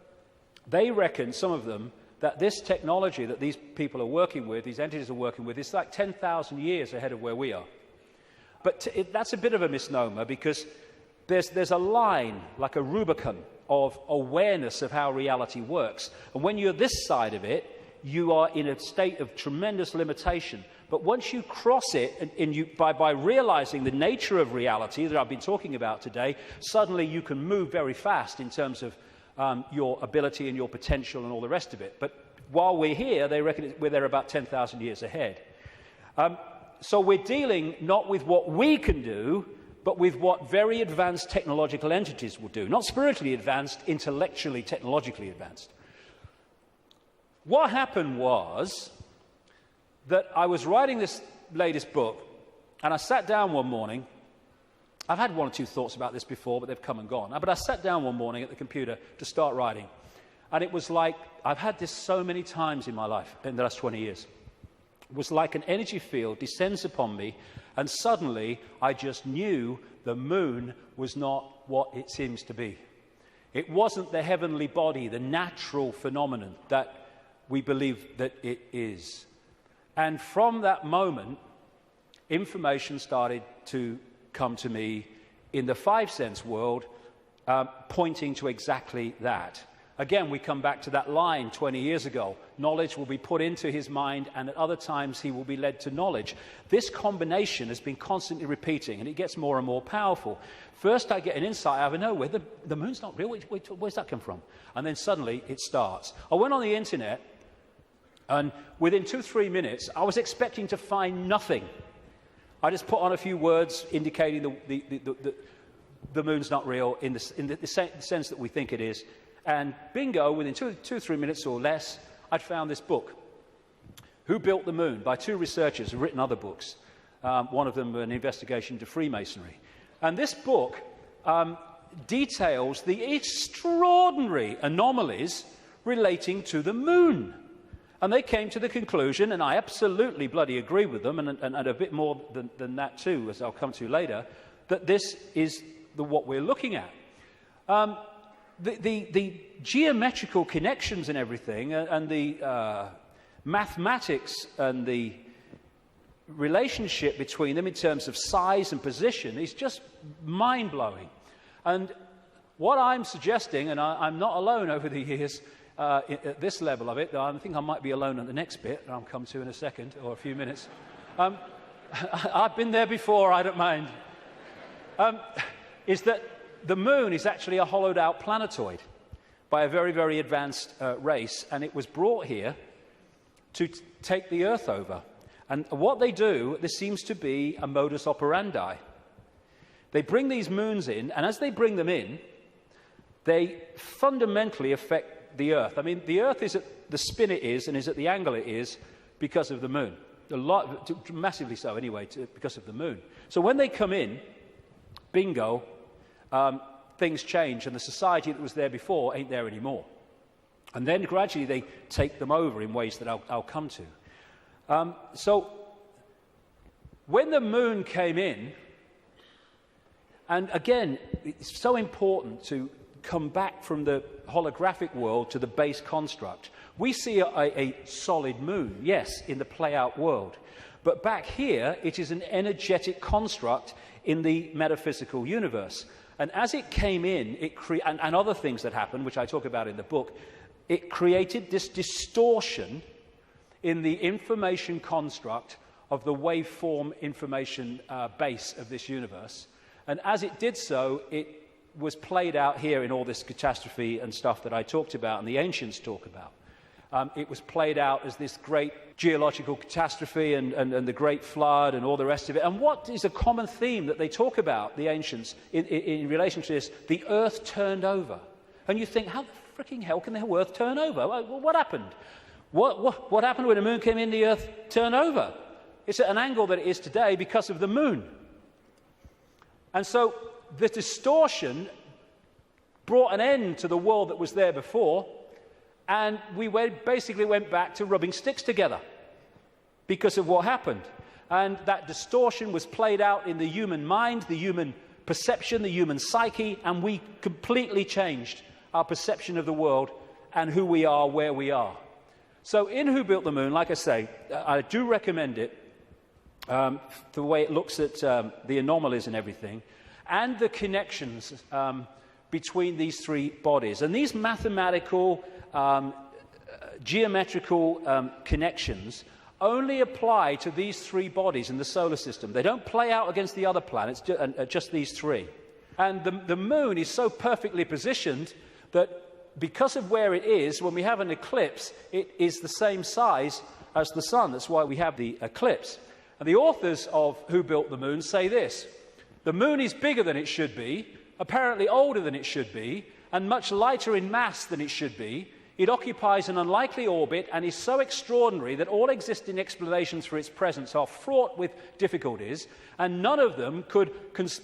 they reckon, some of them, that this technology that these people are working with, these entities are working with, is like 10,000 years ahead of where we are. But that's a bit of a misnomer, because there's a line, like a Rubicon, of awareness of how reality works. And when you're this side of it, you are in a state of tremendous limitation. But once you cross it, by realizing the nature of reality that I've been talking about today, suddenly you can move very fast in terms of your ability and your potential and all the rest of it. But while we're here, they reckon we're there about 10,000 years ahead. So we're dealing not with what we can do, but with what very advanced technological entities will do. Not spiritually advanced, intellectually, technologically advanced. What happened was that I was writing this latest book, and I sat down one morning. I've had one or two thoughts about this before, but they've come and gone. But I sat down one morning at the computer to start writing, and it was like, I've had this so many times in my life, in the last 20 years. It was like an energy field descends upon me, and suddenly I just knew the moon was not what it seems to be. It wasn't the heavenly body, the natural phenomenon that we believe that it is. And from that moment, information started to come to me in the five-sense world, pointing to exactly that. Again, we come back to that line 20 years ago. Knowledge will be put into his mind, and at other times he will be led to knowledge. This combination has been constantly repeating, and it gets more and more powerful. First, I get an insight out of nowhere. The moon's not real. Where's that come from? And then suddenly it starts. I went on the internet, and within 2-3 minutes, I was expecting to find nothing. I just put on a few words indicating the moon's not real in the sense that we think it is. And bingo, within 2-3 minutes or less, I'd found this book, Who Built the Moon, by two researchers who've written other books. One of them an investigation into Freemasonry. And this book details the extraordinary anomalies relating to the moon. And they came to the conclusion, and I absolutely bloody agree with them, and a bit more than that too, as I'll come to later, that this is what we're looking at. The geometrical connections and everything, and the mathematics and the relationship between them in terms of size and position is just mind-blowing. And what I'm suggesting, and I'm not alone over the years at this level of it, though I think I might be alone at the next bit, that I'll come to in a second or a few minutes. I've been there before, I don't mind. Is that the moon is actually a hollowed-out planetoid by a very, very advanced race, and it was brought here to take the Earth over. And what they do, this seems to be a modus operandi. They bring these moons in, and as they bring them in, they fundamentally affect the Earth. I mean, the Earth is at the spin it is and is at the angle it is because of the moon. Massively so, anyway, because of the moon. So when they come in, bingo, things change, and the society that was there before ain't there anymore. And then gradually they take them over in ways that I'll come to. So when the moon came in, and again, it's so important to come back from the holographic world to the base construct. We see a solid moon, yes, in the play-out world. But back here, it is an energetic construct in the metaphysical universe. And as it came in, and other things that happened, which I talk about in the book, it created this distortion in the information construct of the waveform information base of this universe. And as it did so, it was played out here in all this catastrophe and stuff that I talked about and the ancients talk about. It was played out as this great geological catastrophe and the great flood and all the rest of it. And what is a common theme that they talk about, the ancients, in relation to this? The earth turned over. And you think, how the freaking hell can the earth turn over? Well, what happened? What happened when the moon came in, the earth turned over? It's at an angle that it is today because of the moon. And so the distortion brought an end to the world that was there before, and we basically went back to rubbing sticks together because of what happened. And that distortion was played out in the human mind, the human perception, the human psyche, and we completely changed our perception of the world and who we are, where we are. So in Who Built the Moon, like I say, I do recommend it, the way it looks at the anomalies and everything, and the connections between these three bodies. And these mathematical, geometrical connections only apply to these three bodies in the solar system. They don't play out against the other planets, just these three. And the moon is so perfectly positioned that because of where it is, when we have an eclipse, it is the same size as the sun. That's why we have the eclipse. And the authors of Who Built the Moon say this: the moon is bigger than it should be, apparently older than it should be, and much lighter in mass than it should be. It occupies an unlikely orbit and is so extraordinary that all existing explanations for its presence are fraught with difficulties, and none of them could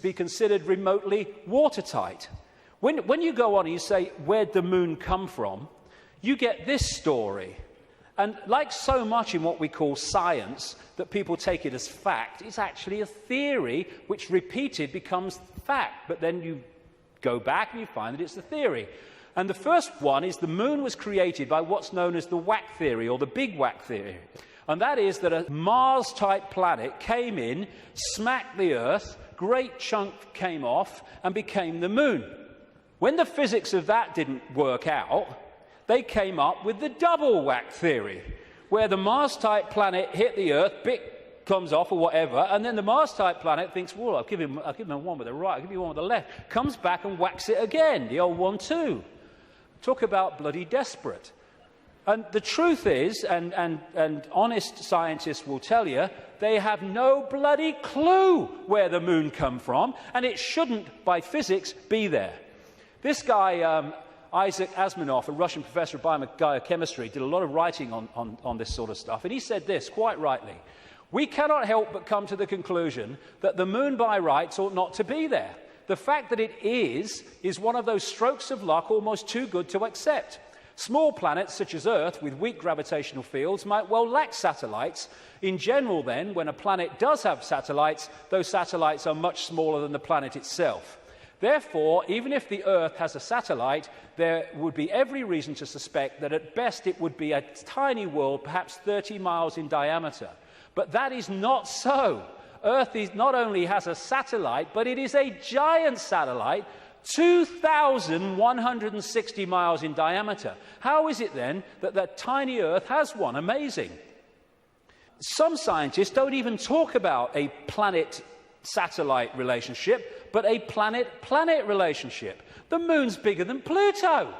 be considered remotely watertight. When you go on and you say, where'd the moon come from, you get this story. And like so much in what we call science, that people take it as fact, it's actually a theory which repeated becomes fact. But then you go back and you find that it's a theory. And the first one is the moon was created by what's known as the whack theory, or the big whack theory. And that is that a Mars-type planet came in, smacked the Earth, great chunk came off, and became the moon. When the physics of that didn't work out, they came up with the double whack theory, where the Mars-type planet hit the Earth, bit comes off or whatever, and then the Mars-type planet thinks, well, I'll give him one with the right, I'll give you one with the left, comes back and whacks it again, the old 1-2. Talk about bloody desperate. And the truth is, and honest scientists will tell you, they have no bloody clue where the moon come from, and it shouldn't, by physics, be there. This guy, Isaac Asimov, a Russian professor of biochemistry, did a lot of writing on this sort of stuff, and he said this, quite rightly: we cannot help but come to the conclusion that the moon by rights ought not to be there. The fact that it is one of those strokes of luck almost too good to accept. Small planets such as Earth with weak gravitational fields might well lack satellites. In general, then, when a planet does have satellites, those satellites are much smaller than the planet itself. Therefore, even if the Earth has a satellite, there would be every reason to suspect that at best it would be a tiny world, perhaps 30 miles in diameter. But that is not so. Earth not only has a satellite, but it is a giant satellite, 2,160 miles in diameter. How is it then that that tiny Earth has one? Amazing. Some scientists don't even talk about a planet-satellite relationship, but a planet-planet relationship. The moon's bigger than Pluto.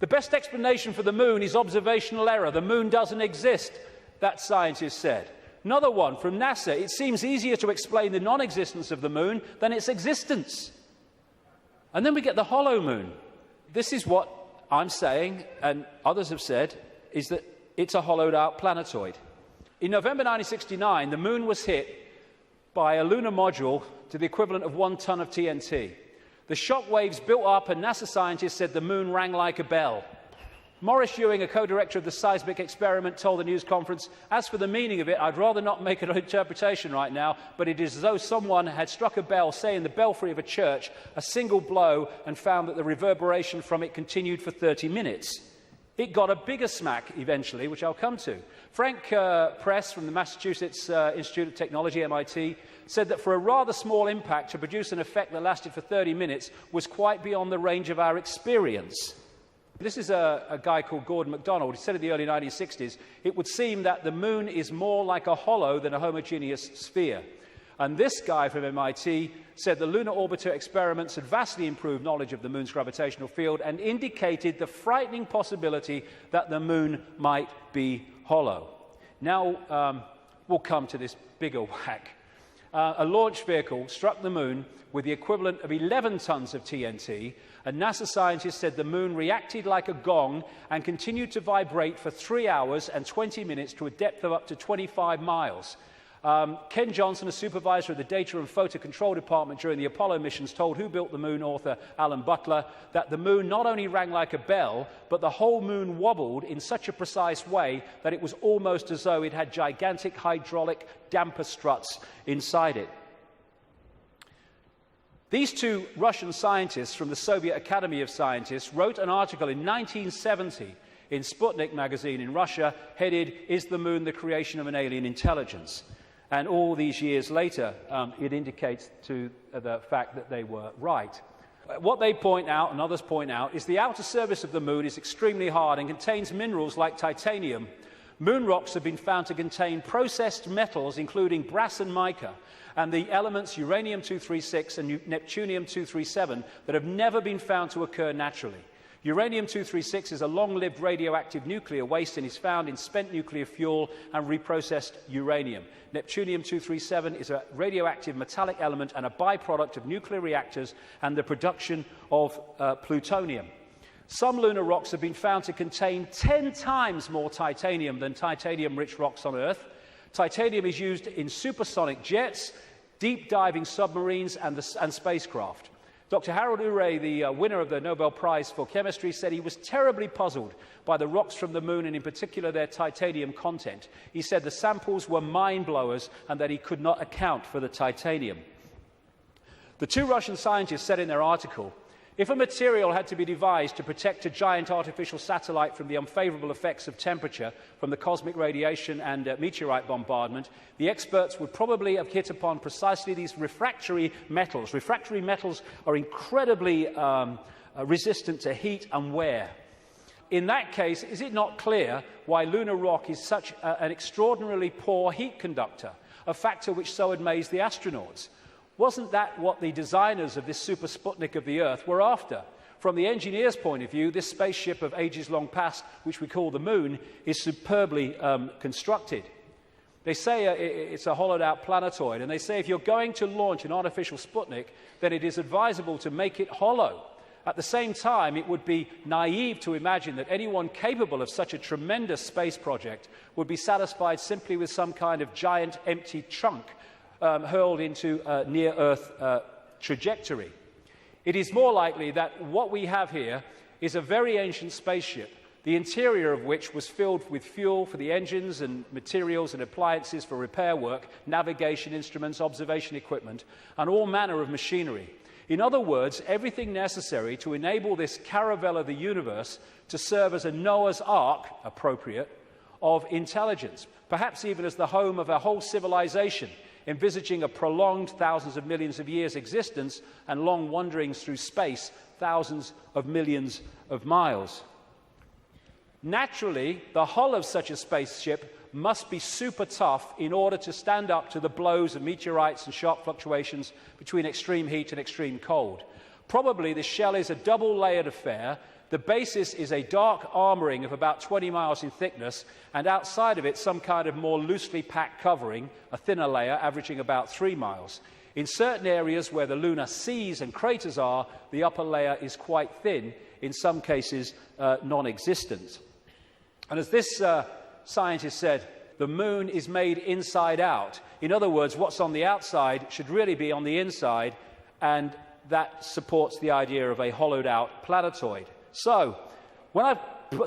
The best explanation for the moon is observational error. The moon doesn't exist, that scientist said. Another one from NASA: it seems easier to explain the non-existence of the moon than its existence. And then we get the hollow moon. This is what I'm saying, and others have said, is that it's a hollowed-out planetoid. In November 1969, the moon was hit by a lunar module to the equivalent of 1 ton of TNT. The shock waves built up, and NASA scientists said the moon rang like a bell. Maurice Ewing, a co-director of the seismic experiment, told the news conference, "As for the meaning of it, I'd rather not make an interpretation right now, but it is as though someone had struck a bell, say in the belfry of a church, a single blow, and found that the reverberation from it continued for 30 minutes. It got a bigger smack eventually, which I'll come to. Frank Press from the Massachusetts Institute of Technology, MIT, said that for a rather small impact to produce an effect that lasted for 30 minutes was quite beyond the range of our experience. This is a guy called Gordon MacDonald. He said in the early 1960s, it would seem that the moon is more like a hollow than a homogeneous sphere. And this guy from MIT said the lunar orbiter experiments had vastly improved knowledge of the moon's gravitational field and indicated the frightening possibility that the moon might be hollow. Now we'll come to this bigger whack. A launch vehicle struck the moon with the equivalent of 11 tons of TNT, and NASA scientists said the moon reacted like a gong and continued to vibrate for 3 hours and 20 minutes to a depth of up to 25 miles. Ken Johnson, a supervisor of the Data and Photo Control Department during the Apollo missions, told Who Built the Moon author Alan Butler that the moon not only rang like a bell, but the whole moon wobbled in such a precise way that it was almost as though it had gigantic hydraulic damper struts inside it. These two Russian scientists from the Soviet Academy of Scientists wrote an article in 1970 in Sputnik magazine in Russia, headed, "Is the Moon the Creation of an Alien Intelligence?" And all these years later, it indicates to the fact that they were right. What they point out, and others point out, is the outer surface of the Moon is extremely hard and contains minerals like titanium. Moon rocks have been found to contain processed metals, including brass and mica, and the elements uranium-236 and neptunium-237 that have never been found to occur naturally. Uranium-236 is a long-lived radioactive nuclear waste and is found in spent nuclear fuel and reprocessed uranium. Neptunium-237 is a radioactive metallic element and a byproduct of nuclear reactors and the production of plutonium. Some lunar rocks have been found to contain 10 times more titanium than titanium-rich rocks on Earth. Titanium is used in supersonic jets, deep-diving submarines, and spacecraft. Dr. Harold Urey, the winner of the Nobel Prize for Chemistry, said he was terribly puzzled by the rocks from the Moon and in particular their titanium content. He said the samples were mind-blowers and that he could not account for the titanium. The two Russian scientists said in their article, if a material had to be devised to protect a giant artificial satellite from the unfavorable effects of temperature from the cosmic radiation and meteorite bombardment, the experts would probably have hit upon precisely these refractory metals. Refractory metals are incredibly resistant to heat and wear. In that case, is it not clear why lunar rock is such an extraordinarily poor heat conductor, a factor which so amazed the astronauts? Wasn't that what the designers of this super Sputnik of the Earth were after? From the engineer's point of view, this spaceship of ages long past, which we call the Moon, is superbly constructed. They say it's a hollowed-out planetoid, and they say if you're going to launch an artificial Sputnik, then it is advisable to make it hollow. At the same time, it would be naive to imagine that anyone capable of such a tremendous space project would be satisfied simply with some kind of giant empty trunk hurled into a near-Earth trajectory. It is more likely that what we have here is a very ancient spaceship, the interior of which was filled with fuel for the engines and materials and appliances for repair work, navigation instruments, observation equipment, and all manner of machinery. In other words, everything necessary to enable this caravel of the universe to serve as a Noah's Ark, appropriate, of intelligence, perhaps even as the home of a whole civilization, envisaging a prolonged thousands of millions of years existence and long wanderings through space, thousands of millions of miles. Naturally, the hull of such a spaceship must be super tough in order to stand up to the blows of meteorites and sharp fluctuations between extreme heat and extreme cold. Probably the shell is a double-layered affair. The basis is a dark armouring of about 20 miles in thickness, and outside of it some kind of more loosely packed covering, a thinner layer averaging about 3 miles. In certain areas where the lunar seas and craters are, the upper layer is quite thin, in some cases non-existent. And as this scientist said, the Moon is made inside out. In other words, what's on the outside should really be on the inside, and that supports the idea of a hollowed-out planetoid. So, when I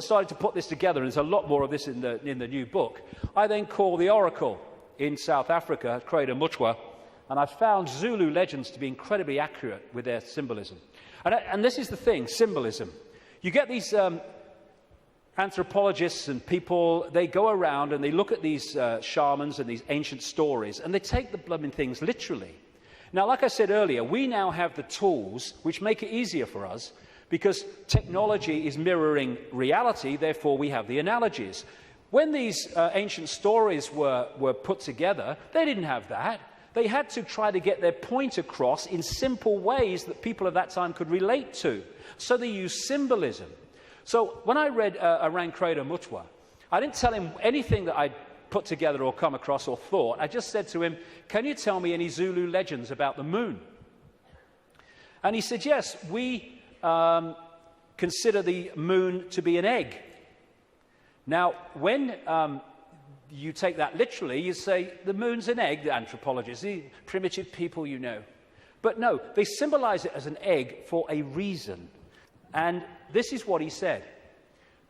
started to put this together, and there's a lot more of this in the new book, I then called the oracle in South Africa, Crater Mutwa, and I found Zulu legends to be incredibly accurate with their symbolism. And this is the thing, symbolism. You get these anthropologists and people, they go around and they look at these shamans and these ancient stories, and they take the blooming things literally. Now, like I said earlier, we now have the tools which make it easier for us, because technology is mirroring reality, therefore we have the analogies. When these ancient stories were put together, they didn't have that. They had to try to get their point across in simple ways that people of that time could relate to. So they used symbolism. So when I read around Crater Mutwa, I didn't tell him anything that I'd put together or come across or thought. I just said to him, can you tell me any Zulu legends about the Moon? And he said, yes, we consider the Moon to be an egg. Now, when you take that literally, you say, the Moon's an egg, the anthropologists, the primitive people you know. But no, they symbolize it as an egg for a reason. And this is what he said.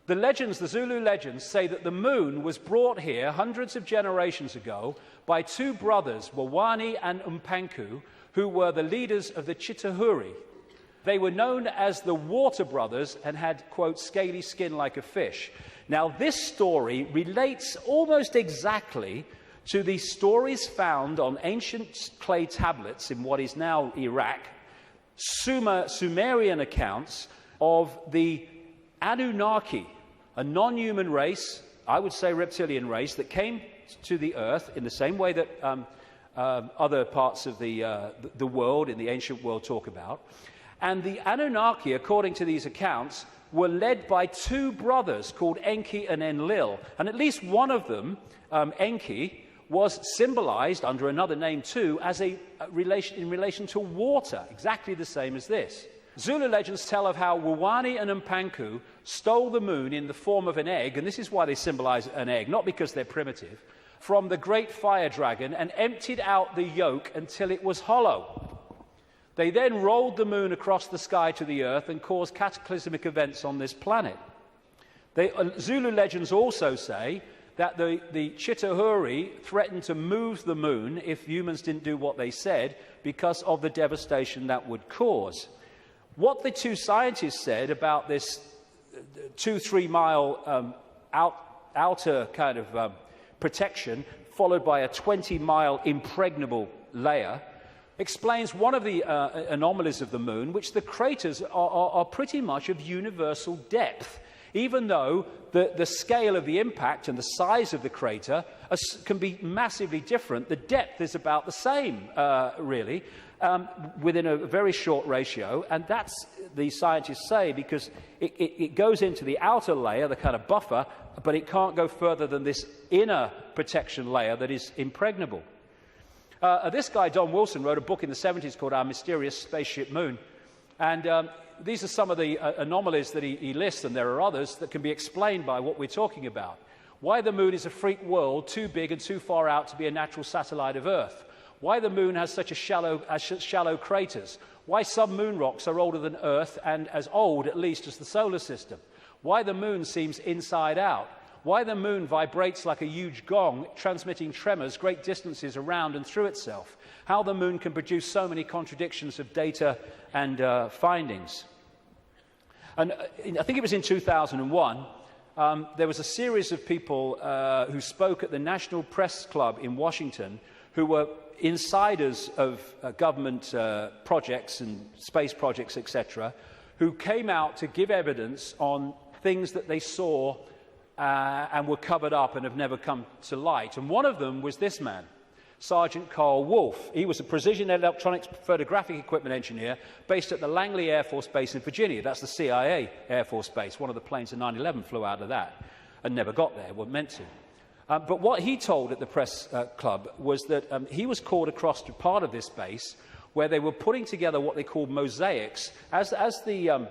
The legends, the Zulu legends, say that the Moon was brought here hundreds of generations ago by two brothers, Wawani and Umpanku, who were the leaders of the Chitauri. They were known as the Water Brothers and had, quote, scaly skin like a fish. Now, this story relates almost exactly to the stories found on ancient clay tablets in what is now Iraq, Sumerian accounts of the Anunnaki, a non-human race, I would say reptilian race, that came to the earth in the same way that other parts of the world, in the ancient world, talk about. And the Anunnaki, according to these accounts, were led by two brothers called Enki and Enlil. And at least one of them, Enki, was symbolized under another name too as in relation to water, exactly the same as this. Zulu legends tell of how Wuwani and Mpanku stole the moon in the form of an egg, and this is why they symbolize an egg, not because they're primitive, from the great fire dragon and emptied out the yolk until it was hollow. They then rolled the moon across the sky to the earth and caused cataclysmic events on this planet. Zulu legends also say that the Chitauri threatened to move the moon if humans didn't do what they said because of the devastation that would cause. What the two scientists said about this 2-3 mile outer kind of protection, followed by a 20-mile impregnable layer, explains one of the anomalies of the moon, which the craters are pretty much of universal depth. Even though the scale of the impact and the size of the crater can be massively different, the depth is about the same, really, within a very short ratio. And that's, the scientists say, because it goes into the outer layer, the kind of buffer, but it can't go further than this inner protection layer that is impregnable. This guy, Don Wilson, wrote a book in the 70s called Our Mysterious Spaceship Moon. And these are some of the anomalies that he lists, and there are others that can be explained by what we're talking about. Why the moon is a freak world, too big and too far out to be a natural satellite of Earth. Why the moon has such shallow craters. Why some moon rocks are older than Earth and as old, at least, as the solar system. Why the moon seems inside out. Why the moon vibrates like a huge gong, transmitting tremors great distances around and through itself. How the moon can produce so many contradictions of data and findings. And I think it was in 2001, there was a series of people who spoke at the National Press Club in Washington who were insiders of government projects and space projects, etc., who came out to give evidence on things that they saw and were covered up and have never come to light. And one of them was this man, Sergeant Carl Wolfe. He was a precision electronics photographic equipment engineer based at the Langley Air Force Base in Virginia. That's the CIA Air Force Base. One of the planes in 9/11 flew out of that and never got there, weren't meant to. But what he told at the press club was that he was called across to part of this base where they were putting together what they called mosaics. As the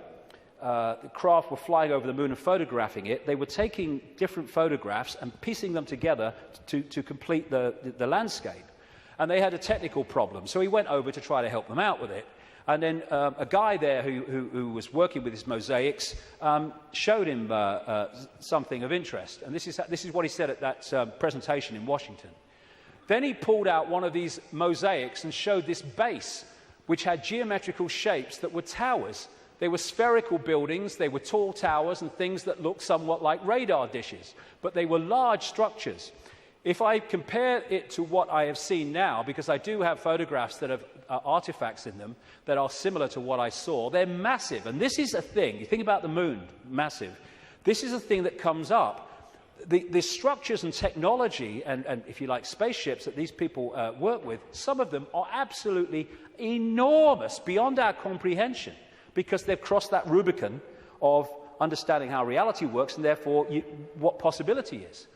craft were flying over the moon and photographing it, they were taking different photographs and piecing them together to complete the landscape. And they had a technical problem, so he went over to try to help them out with it. And then a guy there who was working with his mosaics showed him something of interest. And this is what he said at that presentation in Washington. Then he pulled out one of these mosaics and showed this base, which had geometrical shapes that were towers. They were spherical buildings, they were tall towers and things that looked somewhat like radar dishes, but they were large structures. If I compare it to what I have seen now, because I do have photographs that have artifacts in them that are similar to what I saw, they're massive. And this is a thing, you think about the moon, massive. This is a thing that comes up. The structures and technology and, if you like, spaceships that these people work with, some of them are absolutely enormous, beyond our comprehension, because they've crossed that Rubicon of understanding how reality works and therefore what possibility is.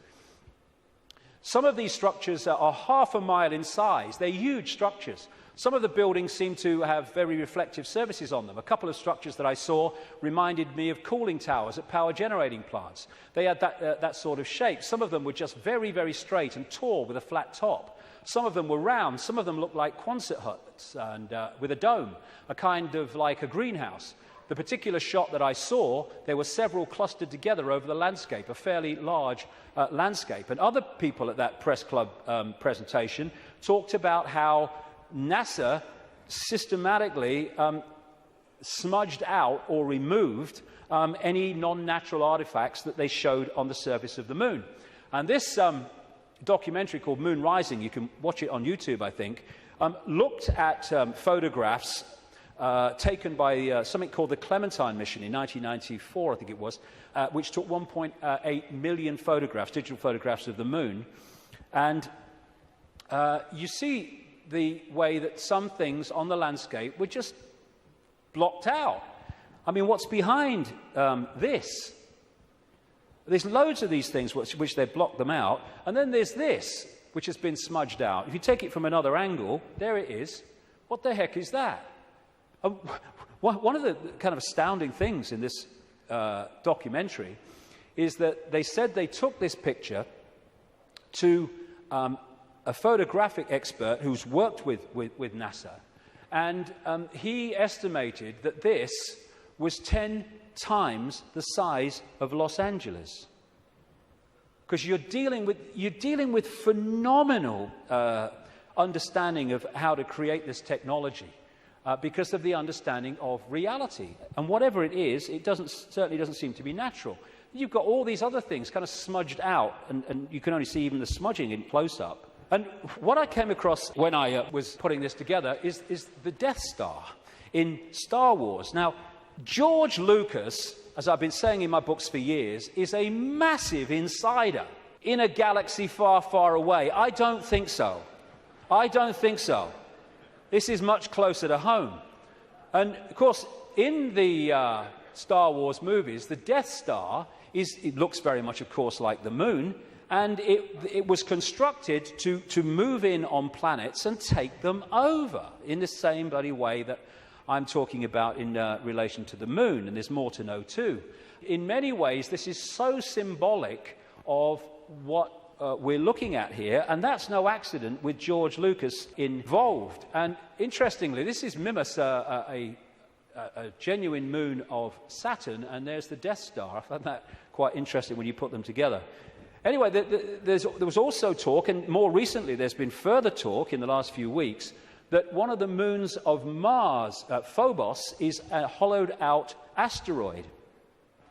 Some of these structures are half a mile in size. They're huge structures. Some of the buildings seem to have very reflective surfaces on them. A couple of structures that I saw reminded me of cooling towers at power generating plants. They had that sort of shape. Some of them were just very, very straight and tall with a flat top. Some of them were round. Some of them looked like Quonset huts and with a dome, a kind of like a greenhouse. The particular shot that I saw, there were several clustered together over the landscape, a fairly large landscape. And other people at that press club presentation talked about how NASA systematically smudged out or removed any non-natural artifacts that they showed on the surface of the moon. And this documentary called Moon Rising, you can watch it on YouTube, I think, looked at photographs taken by something called the Clementine mission in 1994, I think it was, which took 1.8 million photographs, digital photographs of the moon. And you see the way that some things on the landscape were just blocked out. I mean, what's behind this? There's loads of these things which they've blocked them out. And then there's this, which has been smudged out. If you take it from another angle, there it is. What the heck is that? One of the kind of astounding things in this documentary is that they said they took this picture to a photographic expert who's worked with NASA, and he estimated that this was 10 times the size of Los Angeles. Because you're dealing with phenomenal understanding of how to create this technology because of the understanding of reality. And whatever it is, it certainly doesn't seem to be natural. You've got all these other things kind of smudged out, and you can only see even the smudging in close-up. And what I came across when I was putting this together is the Death Star in Star Wars. Now, George Lucas, as I've been saying in my books for years, is a massive insider in a galaxy far, far away. I don't think so. I don't think so. This is much closer to home. And, of course, in the Star Wars movies, the Death Star it looks very much, of course, like the moon, and it was constructed to move in on planets and take them over in the same bloody way that I'm talking about in relation to the moon, and there's more to know too. In many ways, this is so symbolic of what we're looking at here, and that's no accident with George Lucas involved. And interestingly, this is Mimas, a genuine moon of Saturn, and there's the Death Star. I found that quite interesting when you put them together. Anyway, there was also talk, and more recently there's been further talk in the last few weeks, that one of the moons of Mars, Phobos, is a hollowed-out asteroid.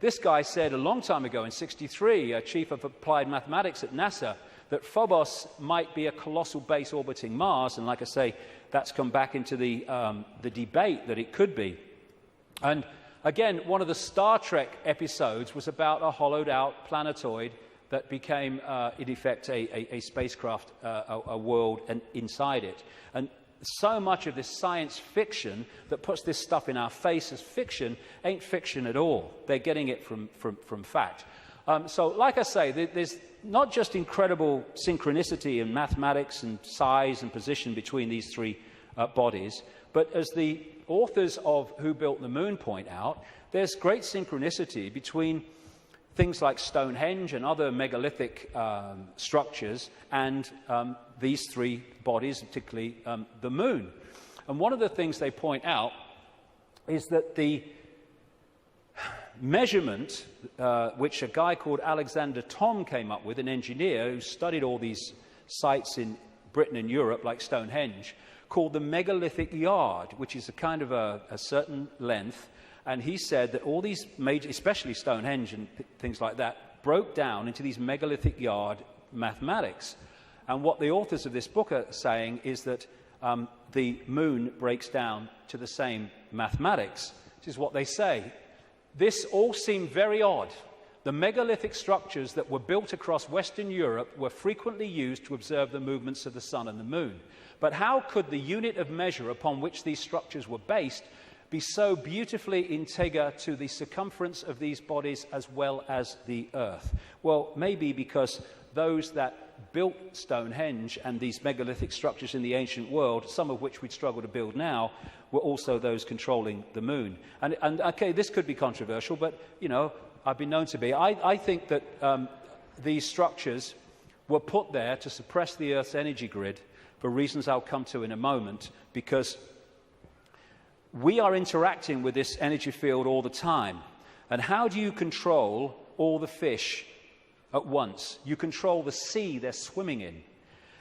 This guy said a long time ago, in '63, chief of applied mathematics at NASA, that Phobos might be a colossal base orbiting Mars, and like I say, that's come back into the debate that it could be. And again, one of the Star Trek episodes was about a hollowed-out planetoid that became, in effect, a spacecraft, a world, and inside it. And so much of this science fiction that puts this stuff in our face as fiction ain't fiction at all. They're getting it from fact. So, like I say, there's not just incredible synchronicity in mathematics and size and position between these three bodies, but as the authors of Who Built the Moon point out, there's great synchronicity between things like Stonehenge and other megalithic structures and these three bodies, particularly the moon. And one of the things they point out is that the measurement, which a guy called Alexander Thom came up with, an engineer who studied all these sites in Britain and Europe, like Stonehenge, called the megalithic yard, which is a kind of a certain length. And he said that all these major, especially Stonehenge and things like that, broke down into these megalithic yard mathematics. And what the authors of this book are saying is that the moon breaks down to the same mathematics, which is what they say. This all seemed very odd. The megalithic structures that were built across Western Europe were frequently used to observe the movements of the sun and the moon. But how could the unit of measure upon which these structures were based be so beautifully integer to the circumference of these bodies as well as the Earth? Well, maybe because those that built Stonehenge and these megalithic structures in the ancient world, some of which we'd struggle to build now, were also those controlling the moon. And okay, this could be controversial, but, you know, I've been known to be. I think that these structures were put there to suppress the Earth's energy grid for reasons I'll come to in a moment, because we are interacting with this energy field all the time. And how do you control all the fish at once? You control the sea they're swimming in.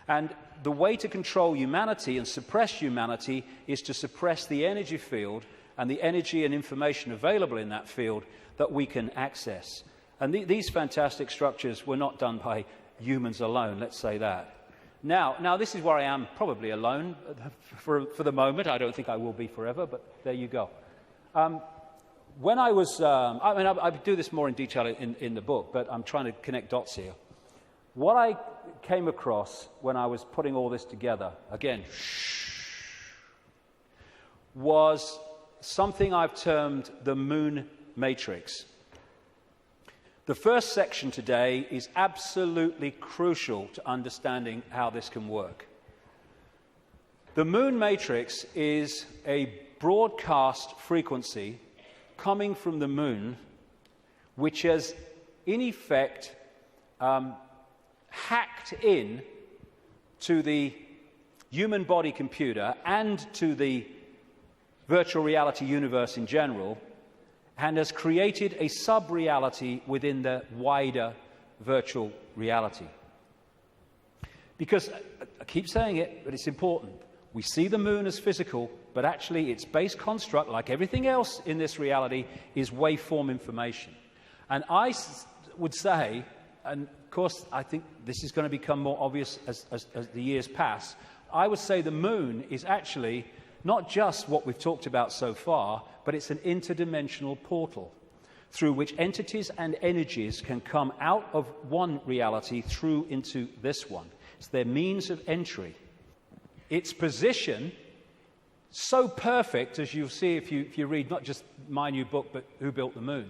And the way to control humanity and suppress humanity is to suppress the energy field and the energy and information available in that field that we can access. And these fantastic structures were not done by humans alone, let's say that. Now this is where I am probably alone for the moment. I don't think I will be forever, but there you go. When I was, I do this more in detail in the book, but I'm trying to connect dots here. What I came across when I was putting all this together, again, was something I've termed the moon matrix. The first section today is absolutely crucial to understanding how this can work. The moon matrix is a broadcast frequency coming from the moon, which has, in effect, hacked in to the human body computer and to the virtual reality universe in general, and has created a sub-reality within the wider virtual reality. Because, I keep saying it, but it's important, we see the moon as physical, but actually its base construct, like everything else in this reality, is waveform information. And I would say, and of course I think this is going to become more obvious as the years pass, I would say the moon is actually not just what we've talked about so far, but it's an interdimensional portal through which entities and energies can come out of one reality through into this one. It's their means of entry. Its position, so perfect, as you'll see if you read not just my new book, but Who Built the Moon,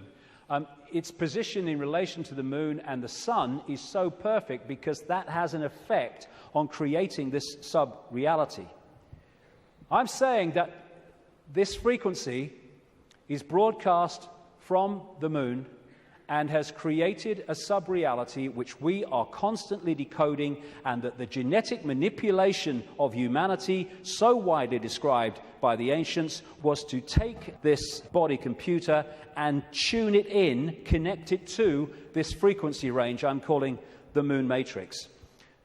its position in relation to the moon and the sun is so perfect because that has an effect on creating this sub-reality. I'm saying that this frequency is broadcast from the moon and has created a sub-reality which we are constantly decoding, and that the genetic manipulation of humanity, so widely described by the ancients, was to take this body computer and tune it in, connect it to this frequency range I'm calling the moon matrix.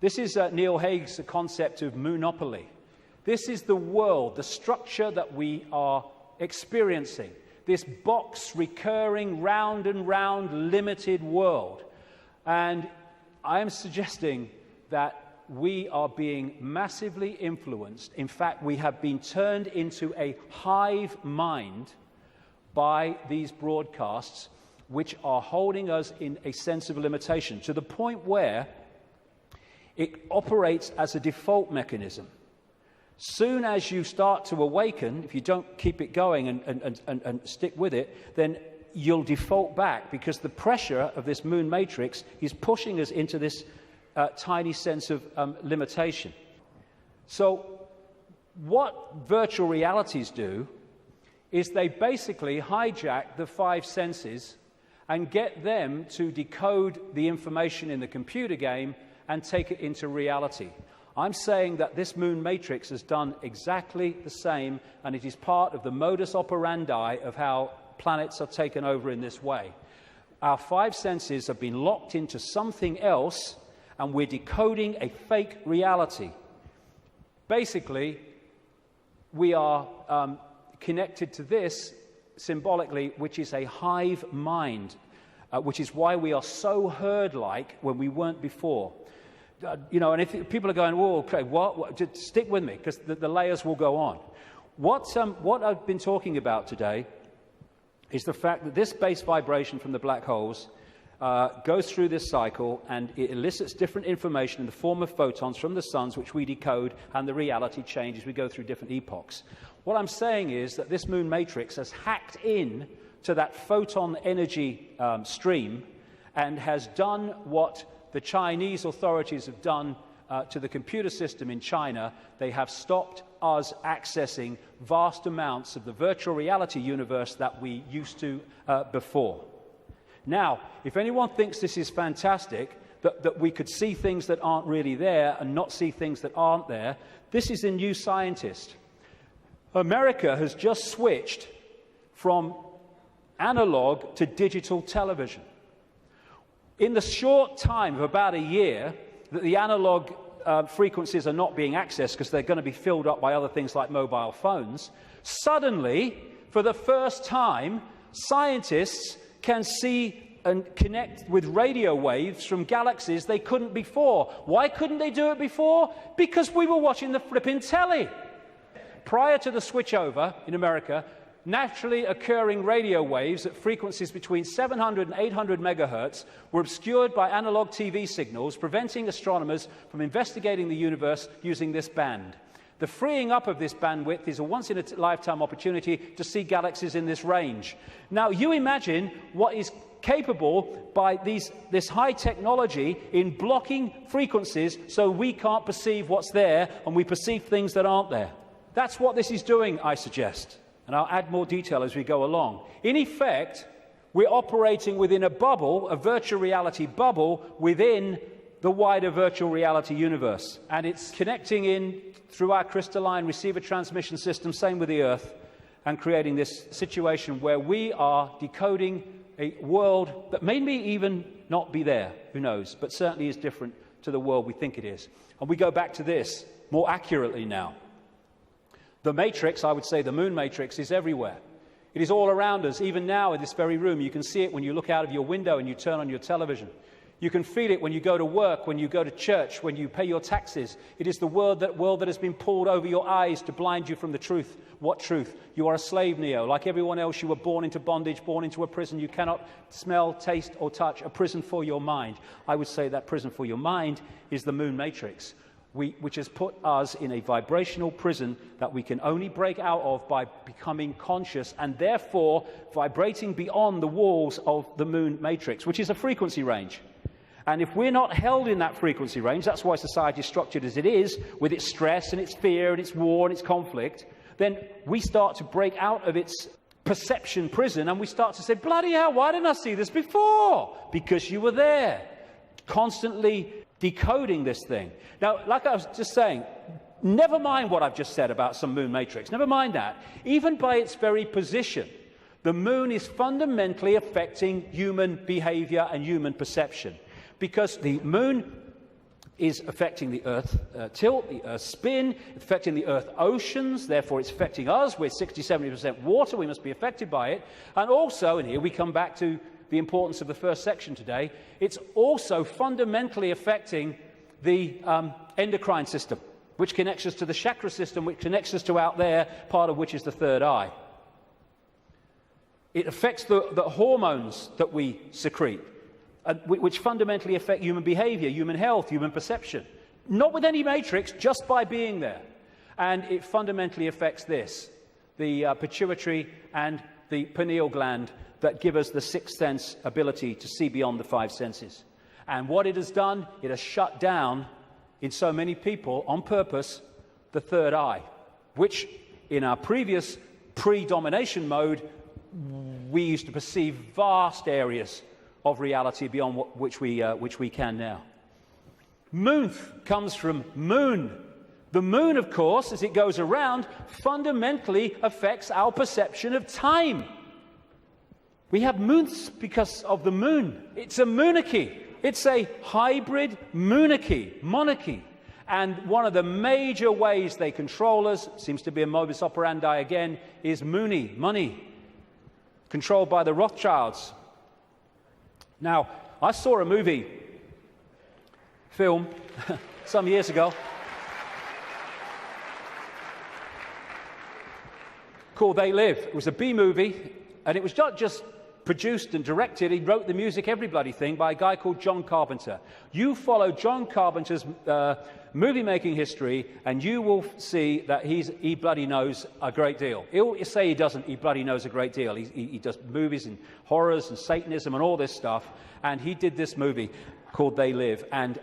This is Neil Haig's concept of moonopoly. This is the world, the structure that we are experiencing, this box recurring round and round limited world. And I am suggesting that we are being massively influenced. In fact, we have been turned into a hive mind by these broadcasts, which are holding us in a sense of limitation, to the point where it operates as a default mechanism. Soon as you start to awaken, if you don't keep it going and stick with it, then you'll default back, because the pressure of this moon matrix is pushing us into this tiny sense of limitation. So what virtual realities do is they basically hijack the five senses and get them to decode the information in the computer game and take it into reality. I'm saying that this moon matrix has done exactly the same, and it is part of the modus operandi of how planets are taken over in this way. Our five senses have been locked into something else, and we're decoding a fake reality. Basically, we are connected to this symbolically, which is a hive mind, which is why we are so herd-like when we weren't before. And if people are going, "Whoa, okay, what?" Just stick with me, because the layers will go on. What I've been talking about today is the fact that this base vibration from the black holes goes through this cycle, and it elicits different information in the form of photons from the suns, which we decode, and the reality changes. We go through different epochs. What I'm saying is that this moon matrix has hacked in to that photon energy stream and has done what the Chinese authorities have done to the computer system in China. They have stopped us accessing vast amounts of the virtual reality universe that we used to before. Now, if anyone thinks this is fantastic, that we could see things that aren't really there and not see things that aren't there, this is a new scientist. America has just switched from analog to digital television. In the short time of about a year that the analog frequencies are not being accessed because they're going to be filled up by other things like mobile phones, suddenly, for the first time, scientists can see and connect with radio waves from galaxies they couldn't before. Why couldn't they do it before? Because we were watching the flipping telly. Prior to the switchover in America, naturally occurring radio waves at frequencies between 700 and 800 megahertz were obscured by analog TV signals, preventing astronomers from investigating the universe using this band. The freeing up of this bandwidth is a once-in-a-lifetime opportunity to see galaxies in this range. Now, you imagine what is capable by this high technology in blocking frequencies so we can't perceive what's there and we perceive things that aren't there. That's what this is doing, I suggest. And I'll add more detail as we go along. In effect, we're operating within a bubble, a virtual reality bubble, within the wider virtual reality universe. And it's connecting in through our crystalline receiver transmission system, same with the Earth, and creating this situation where we are decoding a world that may even not be there, who knows, but certainly is different to the world we think it is. And we go back to this more accurately now. The matrix, I would say the moon matrix, is everywhere. It is all around us, even now in this very room. You can see it when you look out of your window and you turn on your television. You can feel it when you go to work, when you go to church, when you pay your taxes. It is the world that has been pulled over your eyes to blind you from the truth. What truth? You are a slave, Neo. Like everyone else, you were born into bondage, born into a prison. You cannot smell, taste, or touch. A prison for your mind. I would say that prison for your mind is the moon matrix, which has put us in a vibrational prison that we can only break out of by becoming conscious and therefore vibrating beyond the walls of the moon matrix, which is a frequency range. And if we're not held in that frequency range, that's why society is structured as it is, with its stress and its fear and its war and its conflict, then we start to break out of its perception prison and we start to say, bloody hell, why didn't I see this before? Because you were there, constantly decoding this thing. Now, like I was just saying, never mind what I've just said about some moon matrix, never mind that. Even by its very position, the moon is fundamentally affecting human behavior and human perception. Because the moon is affecting the Earth tilt, the Earth spin, affecting the Earth oceans, therefore it's affecting us. We're 60-70% water, we must be affected by it. And also, and here we come back to the importance of the first section today, it's also fundamentally affecting the endocrine system, which connects us to the chakra system, which connects us to out there, part of which is the third eye. It affects the hormones that we secrete, which fundamentally affect human behavior, human health, human perception. Not with any matrix, just by being there. And it fundamentally affects this, the pituitary and the pineal gland that give us the sixth sense ability to see beyond the five senses. And what it has done, it has shut down, in so many people, on purpose, the third eye, which in our previous pre-domination mode, we used to perceive vast areas of reality beyond which we can now. Moonth comes from moon. The moon, of course, as it goes around, fundamentally affects our perception of time. We have moonths because of the moon. It's a monarchy. It's a hybrid monarchy. And one of the major ways they control us, seems to be a modus operandi again, is money, controlled by the Rothschilds. Now, I saw a film, some years ago, called They Live. It was a B-movie, and it was not just produced and directed. He wrote the music, every bloody thing, by a guy called John Carpenter. You follow John Carpenter's movie-making history, and you will see that he bloody knows a great deal. He'll say he doesn't, he bloody knows a great deal. He does movies and horrors and Satanism and all this stuff, and he did this movie called They Live, and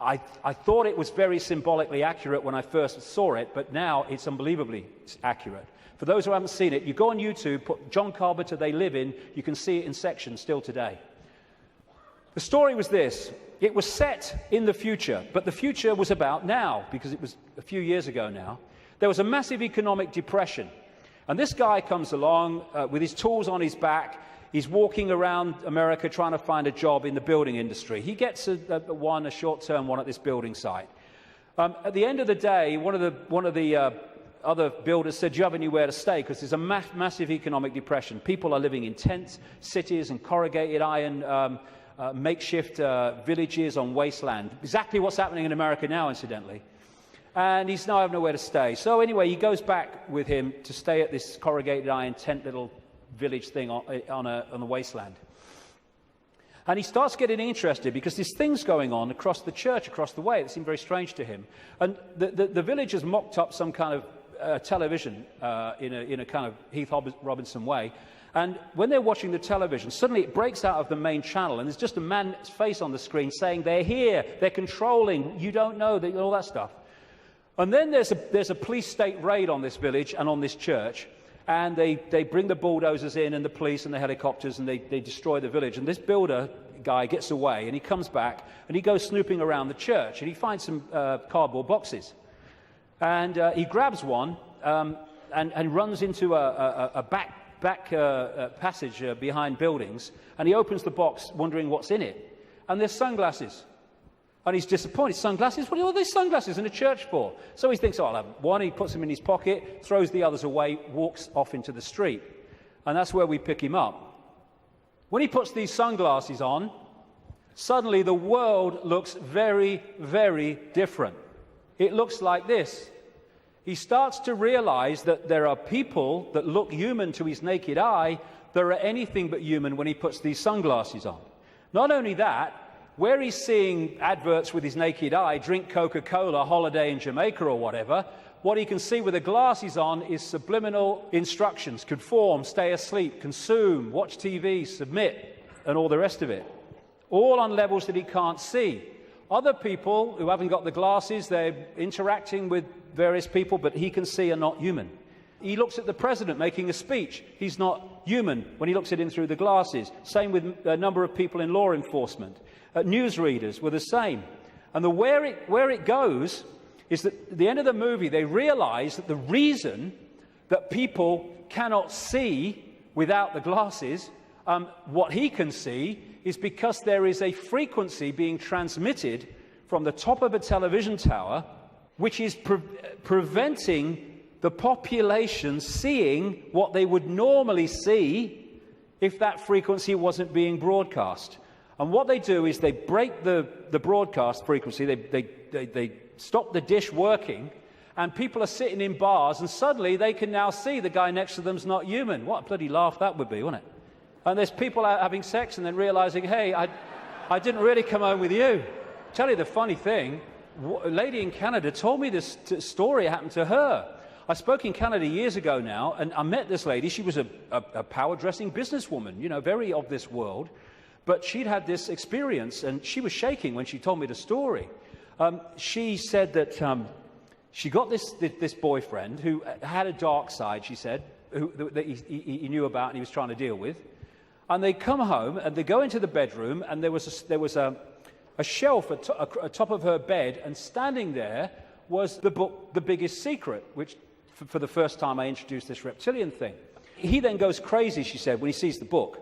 I thought it was very symbolically accurate when I first saw it, but now it's unbelievably accurate. For those who haven't seen it, you go on YouTube, put John Carpenter They Live in, you can see it in sections still today. The story was this. It was set in the future, but the future was about now, because it was a few years ago now. There was a massive economic depression, and this guy comes along with his tools on his back. He's walking around America trying to find a job in the building industry. He gets a short-term one at this building site. At the end of the day, one of the other builders said, do you have anywhere to stay? Because there's a massive economic depression. People are living in tent cities and corrugated iron makeshift villages on wasteland. Exactly what's happening in America now, incidentally. And he's now having nowhere to stay. So anyway, he goes back with him to stay at this corrugated iron tent little village thing on the wasteland. And he starts getting interested because there's things going on across the church, across the way, that seem very strange to him. And the village has mocked up some kind of television in a kind of Heath Robinson way. And when they're watching the television, suddenly it breaks out of the main channel, and there's just a man's face on the screen saying, they're here, they're controlling, you don't know, all that stuff. And then there's a police state raid on this village and on this church, and they bring the bulldozers in and the police and the helicopters, and they destroy the village. And this builder guy gets away, and he comes back, and he goes snooping around the church, and he finds some cardboard boxes. And he grabs one and runs into a back passage behind buildings, and he opens the box wondering what's in it. And there's sunglasses. And he's disappointed. Sunglasses? What are all these sunglasses in a church for? So he thinks, oh, I'll have one. He puts them in his pocket, throws the others away, walks off into the street. And that's where we pick him up. When he puts these sunglasses on, suddenly the world looks very, very different. It looks like this. He starts to realize that there are people that look human to his naked eye that are anything but human when he puts these sunglasses on. Not only that, where he's seeing adverts with his naked eye, drink Coca-Cola, holiday in Jamaica or whatever, what he can see with the glasses on is subliminal instructions: conform, stay asleep, consume, watch TV, submit, and all the rest of it. All on levels that he can't see. Other people who haven't got the glasses, they're interacting with various people, but he can see are not human. He looks at the president making a speech. He's not human when he looks at him through the glasses. Same with a number of people in law enforcement. Newsreaders were the same. And where it goes is that at the end of the movie, they realize that the reason that people cannot see without the glasses, what he can see, is because there is a frequency being transmitted from the top of a television tower, which is preventing the population seeing what they would normally see if that frequency wasn't being broadcast. And what they do is they break the broadcast frequency, they stop the dish working, and people are sitting in bars, and suddenly they can now see the guy next to them's not human. What a bloody laugh that would be, wouldn't it? And there's people out having sex and then realizing, hey, I didn't really come home with you. Tell you the funny thing, a lady in Canada told me this story happened to her. I spoke in Canada years ago now, and I met this lady. She was a power-dressing businesswoman, you know, very of this world. But she'd had this experience, and she was shaking when she told me the story. She said that she got this boyfriend who had a dark side, she said, that he knew about and he was trying to deal with. And they come home, and they go into the bedroom, and there was a shelf at top of her bed, and standing there was the book, The Biggest Secret, which, for the first time, I introduced this reptilian thing. He then goes crazy, she said, when he sees the book.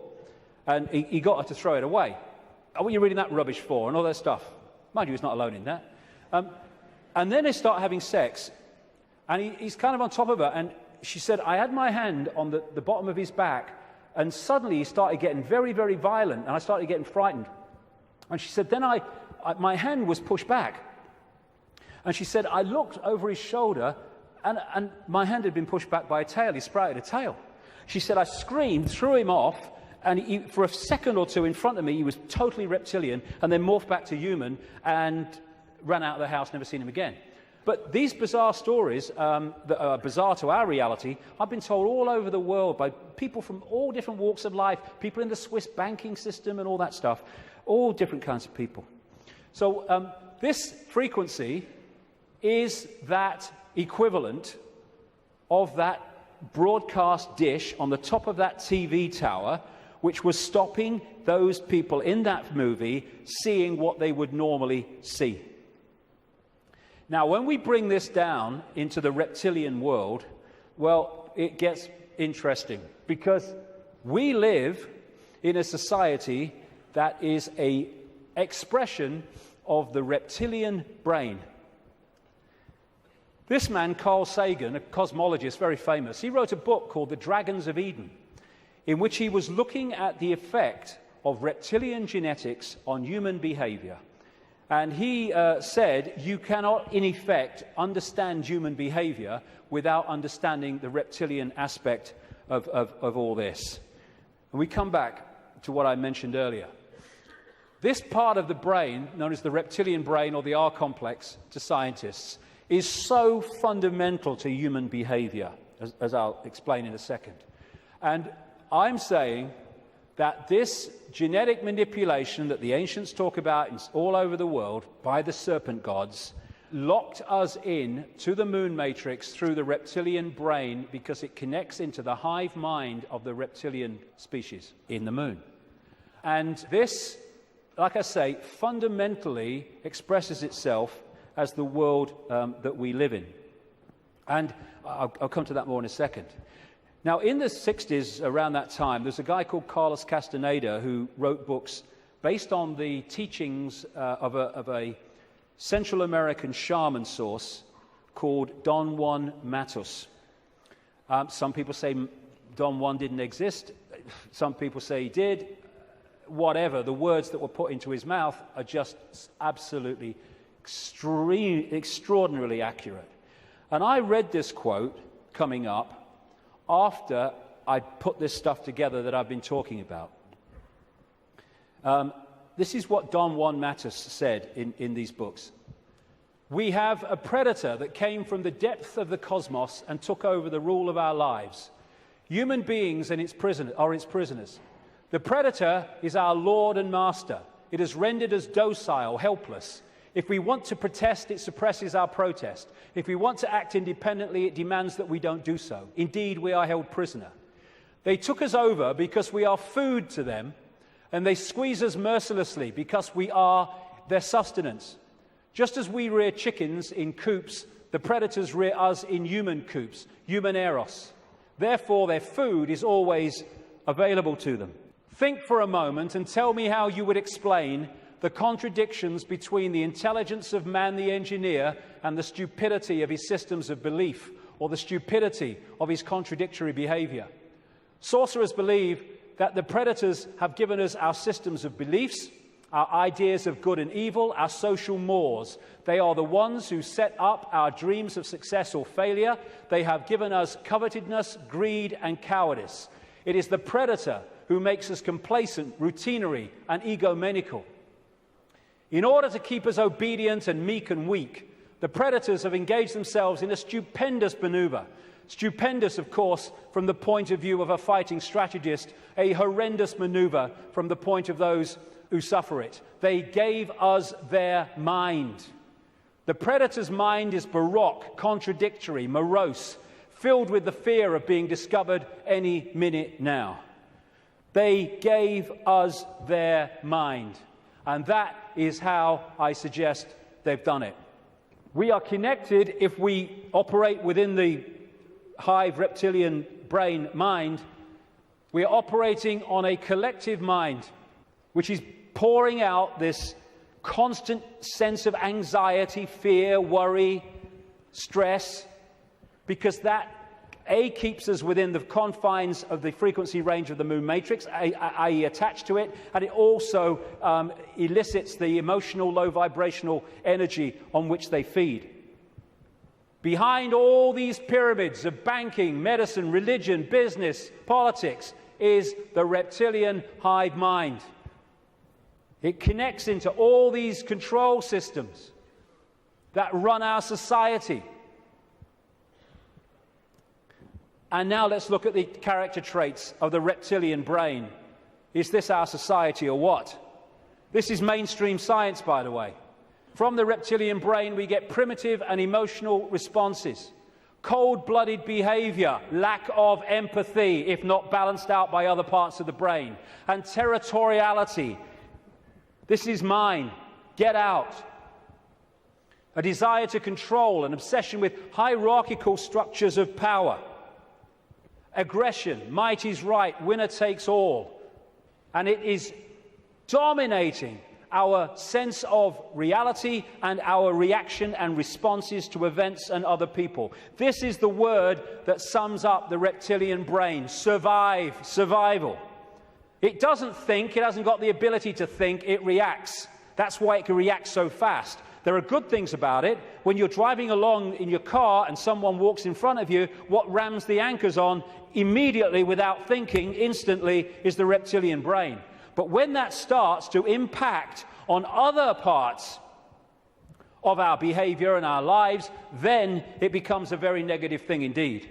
And he got her to throw it away. Oh, what are you reading that rubbish for? And all that stuff. Mind you, he's not alone in that. And then they start having sex. And he's kind of on top of her. And she said, I had my hand on the bottom of his back. And suddenly he started getting very, very violent. And I started getting frightened. And she said, then my hand was pushed back. And she said, I looked over his shoulder. And my hand had been pushed back by a tail. He sprouted a tail. She said, I screamed, threw him off. And for a second or two in front of me, he was totally reptilian, and then morphed back to human and ran out of the house, never seen him again. But these bizarre stories that are bizarre to our reality, I've been told all over the world by people from all different walks of life, people in the Swiss banking system and all that stuff, all different kinds of people. So this frequency is that equivalent of that broadcast dish on the top of that TV tower, which was stopping those people in that movie seeing what they would normally see. Now, when we bring this down into the reptilian world, well, it gets interesting, because we live in a society that is an expression of the reptilian brain. This man, Carl Sagan, a cosmologist, very famous, he wrote a book called The Dragons of Eden, in which he was looking at the effect of reptilian genetics on human behavior. And he said you cannot, in effect, understand human behavior without understanding the reptilian aspect of all this. And we come back to what I mentioned earlier. This part of the brain, known as the reptilian brain or the R complex to scientists, is so fundamental to human behavior, as I'll explain in a second. And I'm saying that this genetic manipulation that the ancients talk about all over the world by the serpent gods locked us in to the moon matrix through the reptilian brain because it connects into the hive mind of the reptilian species in the moon. And this, like I say, fundamentally expresses itself as the world that we live in. And I'll come to that more in a second. Now, in the 60s, around that time, there's a guy called Carlos Castaneda who wrote books based on the teachings of a Central American shaman source called Don Juan Matus. Some people say Don Juan didn't exist. Some people say he did. Whatever, the words that were put into his mouth are just absolutely extraordinarily accurate. And I read this quote coming up after I put this stuff together that I've been talking about. This is what Don Juan Matus said in these books. We have a predator that came from the depth of the cosmos and took over the rule of our lives. Human beings and are its prisoners. The predator is our lord and master. It has rendered us docile, helpless. If we want to protest, it suppresses our protest. If we want to act independently, it demands that we don't do so. Indeed, we are held prisoner. They took us over because we are food to them, and they squeeze us mercilessly because we are their sustenance. Just as we rear chickens in coops, the predators rear us in human coops, human eros. Therefore, their food is always available to them. Think for a moment and tell me how you would explain the contradictions between the intelligence of man the engineer and the stupidity of his systems of belief, or the stupidity of his contradictory behavior. Sorcerers believe that the predators have given us our systems of beliefs, our ideas of good and evil, our social mores. They are the ones who set up our dreams of success or failure. They have given us covetousness, greed, and cowardice. It is the predator who makes us complacent, routinary, and egomaniacal. In order to keep us obedient and meek and weak, the predators have engaged themselves in a stupendous maneuver. Stupendous, of course, from the point of view of a fighting strategist, a horrendous maneuver from the point of those who suffer it. They gave us their mind. The predator's mind is baroque, contradictory, morose, filled with the fear of being discovered any minute now. They gave us their mind. And that is how I suggest they've done it. We are connected if we operate within the hive reptilian brain mind. We are operating on a collective mind, which is pouring out this constant sense of anxiety, fear, worry, stress, because that keeps us within the confines of the frequency range of the moon matrix, i.e. attached to it, and it also elicits the emotional, low vibrational energy on which they feed. Behind all these pyramids of banking, medicine, religion, business, politics is the reptilian hive mind. It connects into all these control systems that run our society. And now let's look at the character traits of the reptilian brain. Is this our society or what? This is mainstream science, by the way. From the reptilian brain, we get primitive and emotional responses, cold-blooded behavior, lack of empathy, if not balanced out by other parts of the brain, and territoriality. This is mine. Get out. A desire to control, an obsession with hierarchical structures of power. Aggression, might is right, winner takes all. And it is dominating our sense of reality and our reaction and responses to events and other people. This is the word that sums up the reptilian brain: survive, survival. It doesn't think, it hasn't got the ability to think, it reacts. That's why it can react so fast. There are good things about it. When you're driving along in your car and someone walks in front of you, what rams the anchors on immediately, without thinking, instantly, is the reptilian brain. But when that starts to impact on other parts of our behavior and our lives, then it becomes a very negative thing indeed.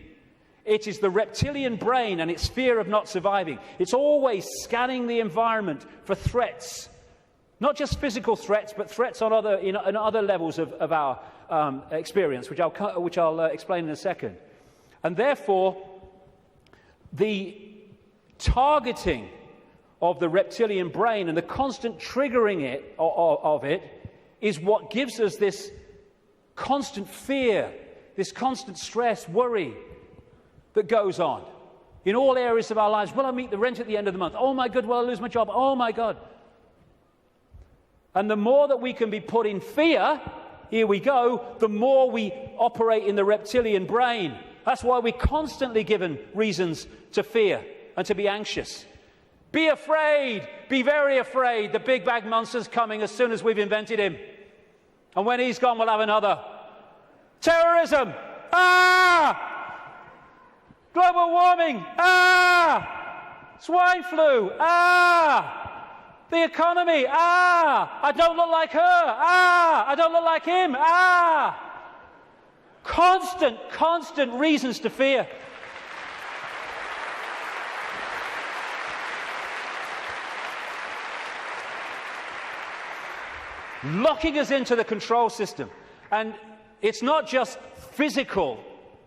It is the reptilian brain and its fear of not surviving. It's always scanning the environment for threats, not just physical threats, but threats on other levels of our experience, which I'll explain in a second. And therefore, the targeting of the reptilian brain and the constant triggering of it is what gives us this constant fear, this constant stress, worry that goes on in all areas of our lives. Will I meet the rent at the end of the month? Oh my God, will I lose my job? Oh my God. And the more that we can be put in fear, here we go, the more we operate in the reptilian brain. That's why we're constantly given reasons to fear and to be anxious. Be afraid, be very afraid. The big bag monster's coming as soon as we've invented him. And when he's gone, we'll have another. Terrorism! Ah! Global warming! Ah! Swine flu! Ah! The economy! Ah! I don't look like her! Ah! I don't look like him! Ah! Constant reasons to fear. Locking us into the control system. And it's not just physical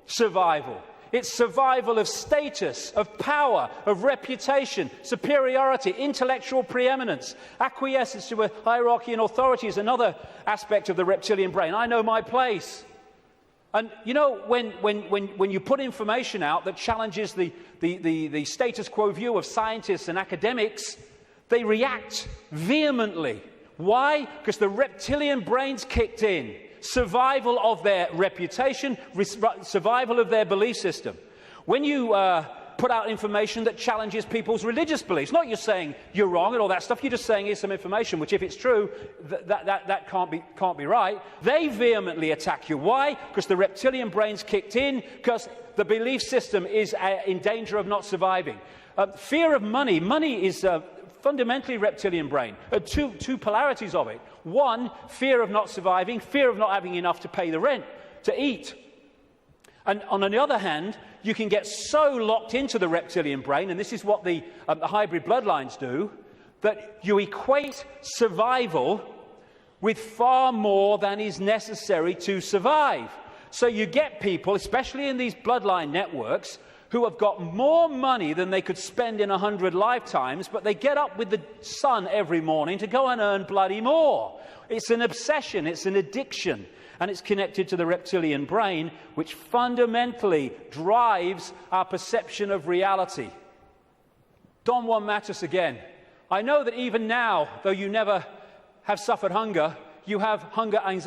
survival. It's survival of status, of power, of reputation, superiority, intellectual preeminence. Acquiescence to a hierarchy and authority is another aspect of the reptilian brain. I know my place. And you know, when you put information out that challenges the status quo view of scientists and academics, they react vehemently. Why? Because the reptilian brain's kicked in. Survival of their reputation, survival of their belief system. When you put out information that challenges people's religious beliefs, not you're saying you're wrong and all that stuff, you're just saying here's some information, which if it's true, that can't be right. They vehemently attack you. Why? Because the reptilian brain's kicked in, because the belief system is in danger of not surviving. Fear of money. Money is fundamentally reptilian brain. Two polarities of it. One, fear of not surviving, fear of not having enough to pay the rent, to eat. And on the other hand, you can get so locked into the reptilian brain, and this is what the hybrid bloodlines do, that you equate survival with far more than is necessary to survive. So you get people, especially in these bloodline networks, who have got more money than they could spend in 100 lifetimes, but they get up with the sun every morning to go and earn bloody more. It's an obsession, it's an addiction, and it's connected to the reptilian brain, which fundamentally drives our perception of reality. Don Juan Matus again. I know that even now, though you never have suffered hunger, you have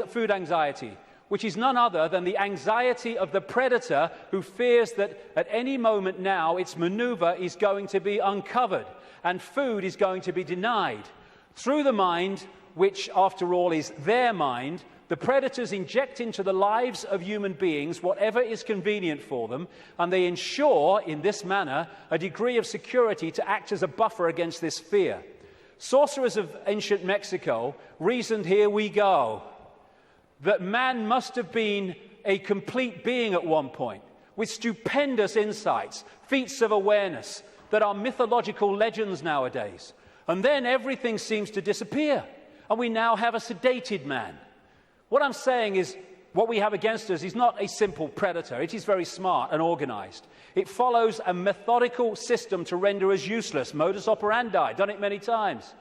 food anxiety, which is none other than the anxiety of the predator who fears that at any moment now its maneuver is going to be uncovered and food is going to be denied. Through the mind, which after all is their mind, the predators inject into the lives of human beings whatever is convenient for them, and they ensure in this manner a degree of security to act as a buffer against this fear. Sorcerers of ancient Mexico reasoned, here we go, that man must have been a complete being at one point, with stupendous insights, feats of awareness that are mythological legends nowadays. And then everything seems to disappear, and we now have a sedated man. What I'm saying is, what we have against us is not a simple predator. It is very smart and organized. It follows a methodical system to render us useless. Modus operandi, done it many times.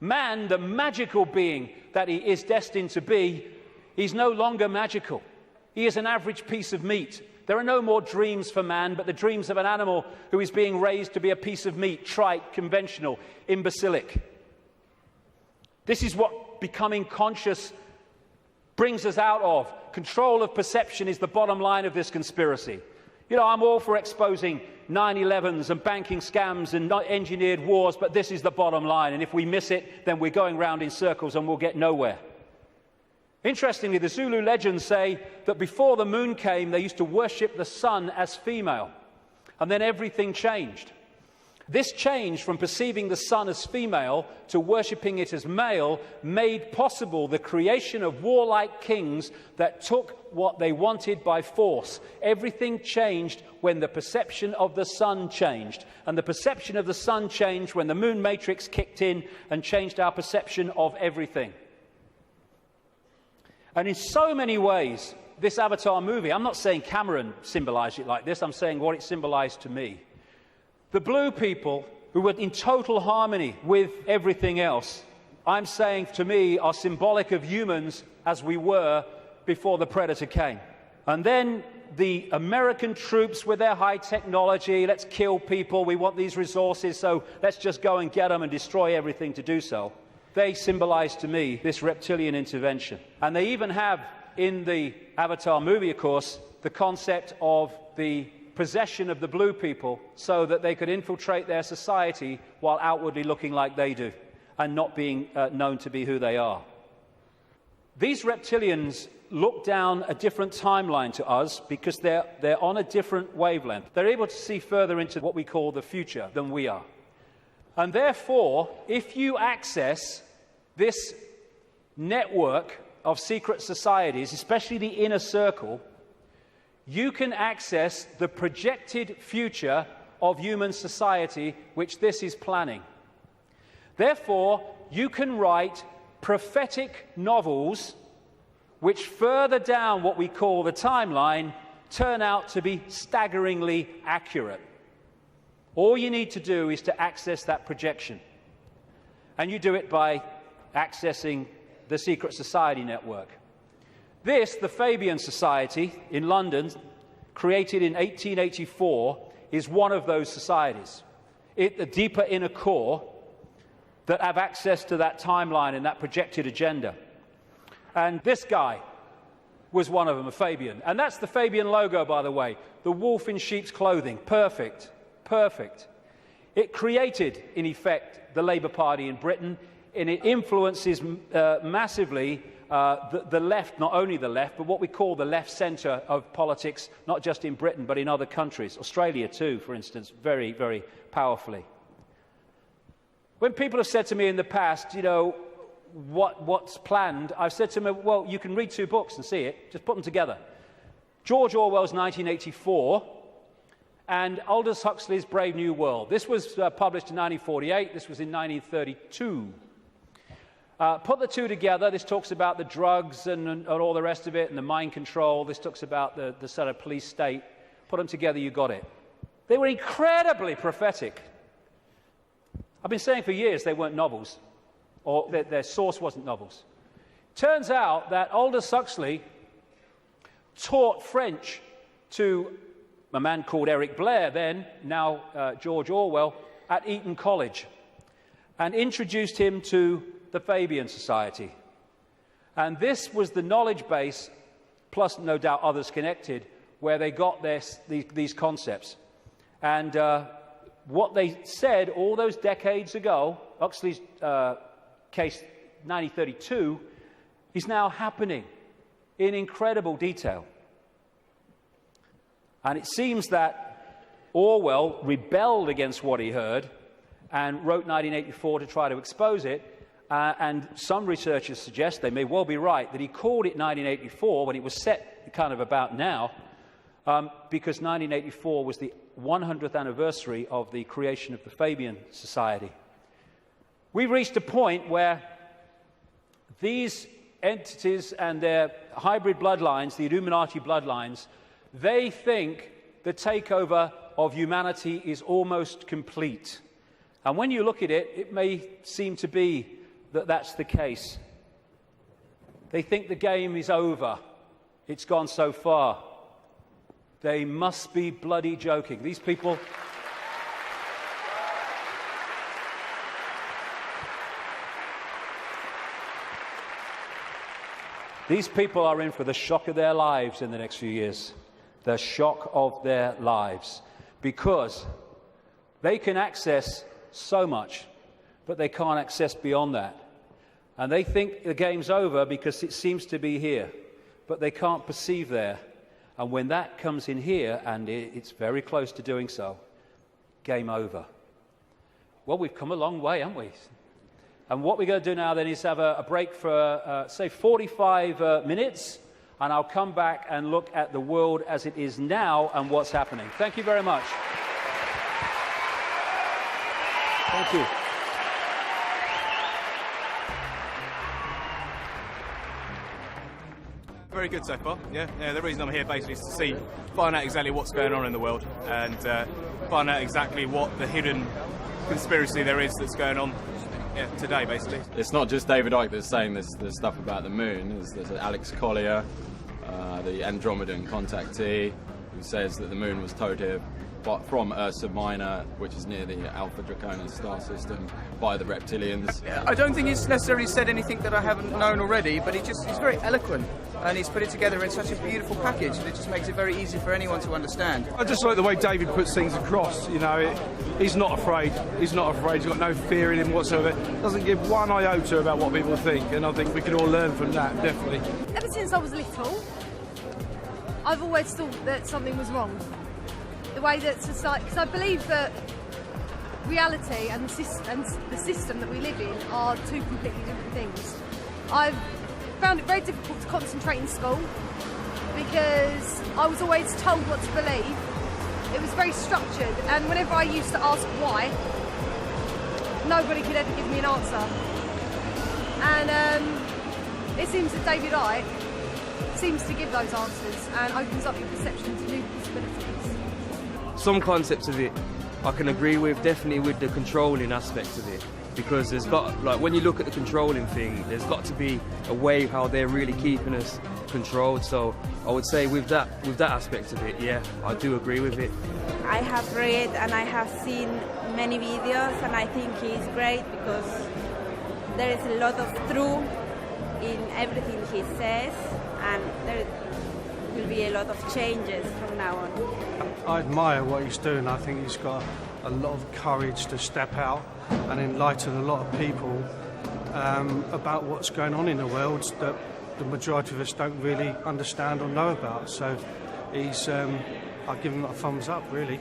Man, the magical being that he is destined to be, he's no longer magical. He is an average piece of meat. There are no more dreams for man, but the dreams of an animal who is being raised to be a piece of meat, trite, conventional, imbecilic. This is what becoming conscious brings us out of. Control of perception is the bottom line of this conspiracy. You know, I'm all for exposing 9/11s and banking scams and engineered wars, but this is the bottom line, and if we miss it, then we're going round in circles and we'll get nowhere. Interestingly, the Zulu legends say that before the moon came, they used to worship the sun as female, and then everything changed. This change from perceiving the sun as female to worshipping it as male made possible the creation of warlike kings that took what they wanted by force. Everything changed when the perception of the sun changed. And the perception of the sun changed when the moon matrix kicked in and changed our perception of everything. And in so many ways, this Avatar movie, I'm not saying Cameron symbolized it like this, I'm saying what it symbolized to me. The blue people, who were in total harmony with everything else, I'm saying to me, are symbolic of humans as we were before the Predator came. And then the American troops with their high technology, let's kill people, we want these resources, so let's just go and get them and destroy everything to do so. They symbolize to me this reptilian intervention. And they even have, in the Avatar movie, of course, the concept of the possession of the blue people so that they could infiltrate their society while outwardly looking like they do and not being known to be who they are. These reptilians look down a different timeline to us because they're on a different wavelength. They're able to see further into what we call the future than we are. And therefore, if you access this network of secret societies, especially the inner circle, you can access the projected future of human society which this is planning. Therefore, you can write prophetic novels which further down what we call the timeline turn out to be staggeringly accurate. All you need to do is to access that projection. And you do it by accessing the secret society network. This, the Fabian Society in London, created in 1884, is one of those societies. The deeper inner core that have access to that timeline and that projected agenda. And this guy was one of them, a Fabian. And that's the Fabian logo, by the way. The wolf in sheep's clothing. Perfect. Perfect. It created, in effect, the Labour Party in Britain, and it influences massively the left, not only the left, but what we call the left centre of politics, not just in Britain, but in other countries. Australia, too, for instance, very, very powerfully. When people have said to me in the past, you know, what's planned, I've said to them, well, you can read two books and see it. Just put them together. George Orwell's 1984 and Aldous Huxley's Brave New World. This was published in 1948. This was in 1932. Put the two together. This talks about the drugs and all the rest of it, and the mind control. This talks about the sort of police state. Put them together, you got it. They were incredibly prophetic. I've been saying for years they weren't novels, or their source wasn't novels. Turns out that Aldous Huxley taught French to a man called Eric Blair then, now George Orwell, at Eton College, and introduced him to the Fabian Society. And this was the knowledge base, plus no doubt others connected, where they got these concepts. And what they said all those decades ago, Huxley's case 1932, is now happening in incredible detail. And it seems that Orwell rebelled against what he heard and wrote 1984 to try to expose it. And some researchers suggest, they may well be right, that he called it 1984 when it was set kind of about now, because 1984 was the 100th anniversary of the creation of the Fabian Society. We've reached a point where these entities and their hybrid bloodlines, the Illuminati bloodlines, they think the takeover of humanity is almost complete. And when you look at it, it may seem to be that that's the case. They think the game is over. It's gone so far. They must be bloody joking. These people... These people are in for the shock of their lives in the next few years. The shock of their lives. Because they can access so much, but they can't access beyond that. And they think the game's over because it seems to be here, but they can't perceive there. And when that comes in here, and it's very close to doing so, game over. Well, we've come a long way, haven't we? And what we're going to do now then is have a break for, say, 45 minutes, and I'll come back and look at the world as it is now and what's happening. Thank you very much. Thank you. Very good so far, yeah. The reason I'm here basically is to find out exactly what's going on in the world and find out exactly what the hidden conspiracy there is that's going on today, basically. It's not just David Icke that's saying this stuff about the moon. There's Alex Collier, the Andromedan contactee, who says that the moon was towed here from Ursa Minor, which is near the Alpha Draconis star system, by the reptilians. I don't think he's necessarily said anything that I haven't known already, but he's very eloquent, and he's put it together in such a beautiful package that it just makes it very easy for anyone to understand. I just like the way David puts things across, you know, he's not afraid, he's got no fear in him whatsoever, doesn't give one iota about what people think, and I think we can all learn from that, definitely. Ever since I was little, I've always thought that something was wrong. The way that society, because I believe that reality and the system that we live in are two completely different things. I've found it very difficult to concentrate in school because I was always told what to believe. It was very structured, and whenever I used to ask why, nobody could ever give me an answer. And it seems that David Icke seems to give those answers and opens up your perception to new possibilities. Some concepts of it I can agree with, definitely with the controlling aspect of it, because there's got, like, when you look at the controlling thing, there's got to be a way how they're really keeping us controlled. So I would say with that aspect of it, yeah, I do agree with it. I have read and I have seen many videos, and I think he's great because there is a lot of truth in everything he says, and there will be a lot of changes from now on. I admire what he's doing. I think he's got a lot of courage to step out and enlighten a lot of people about what's going on in the world that the majority of us don't really understand or know about. So he's, I'll give him a thumbs up, really.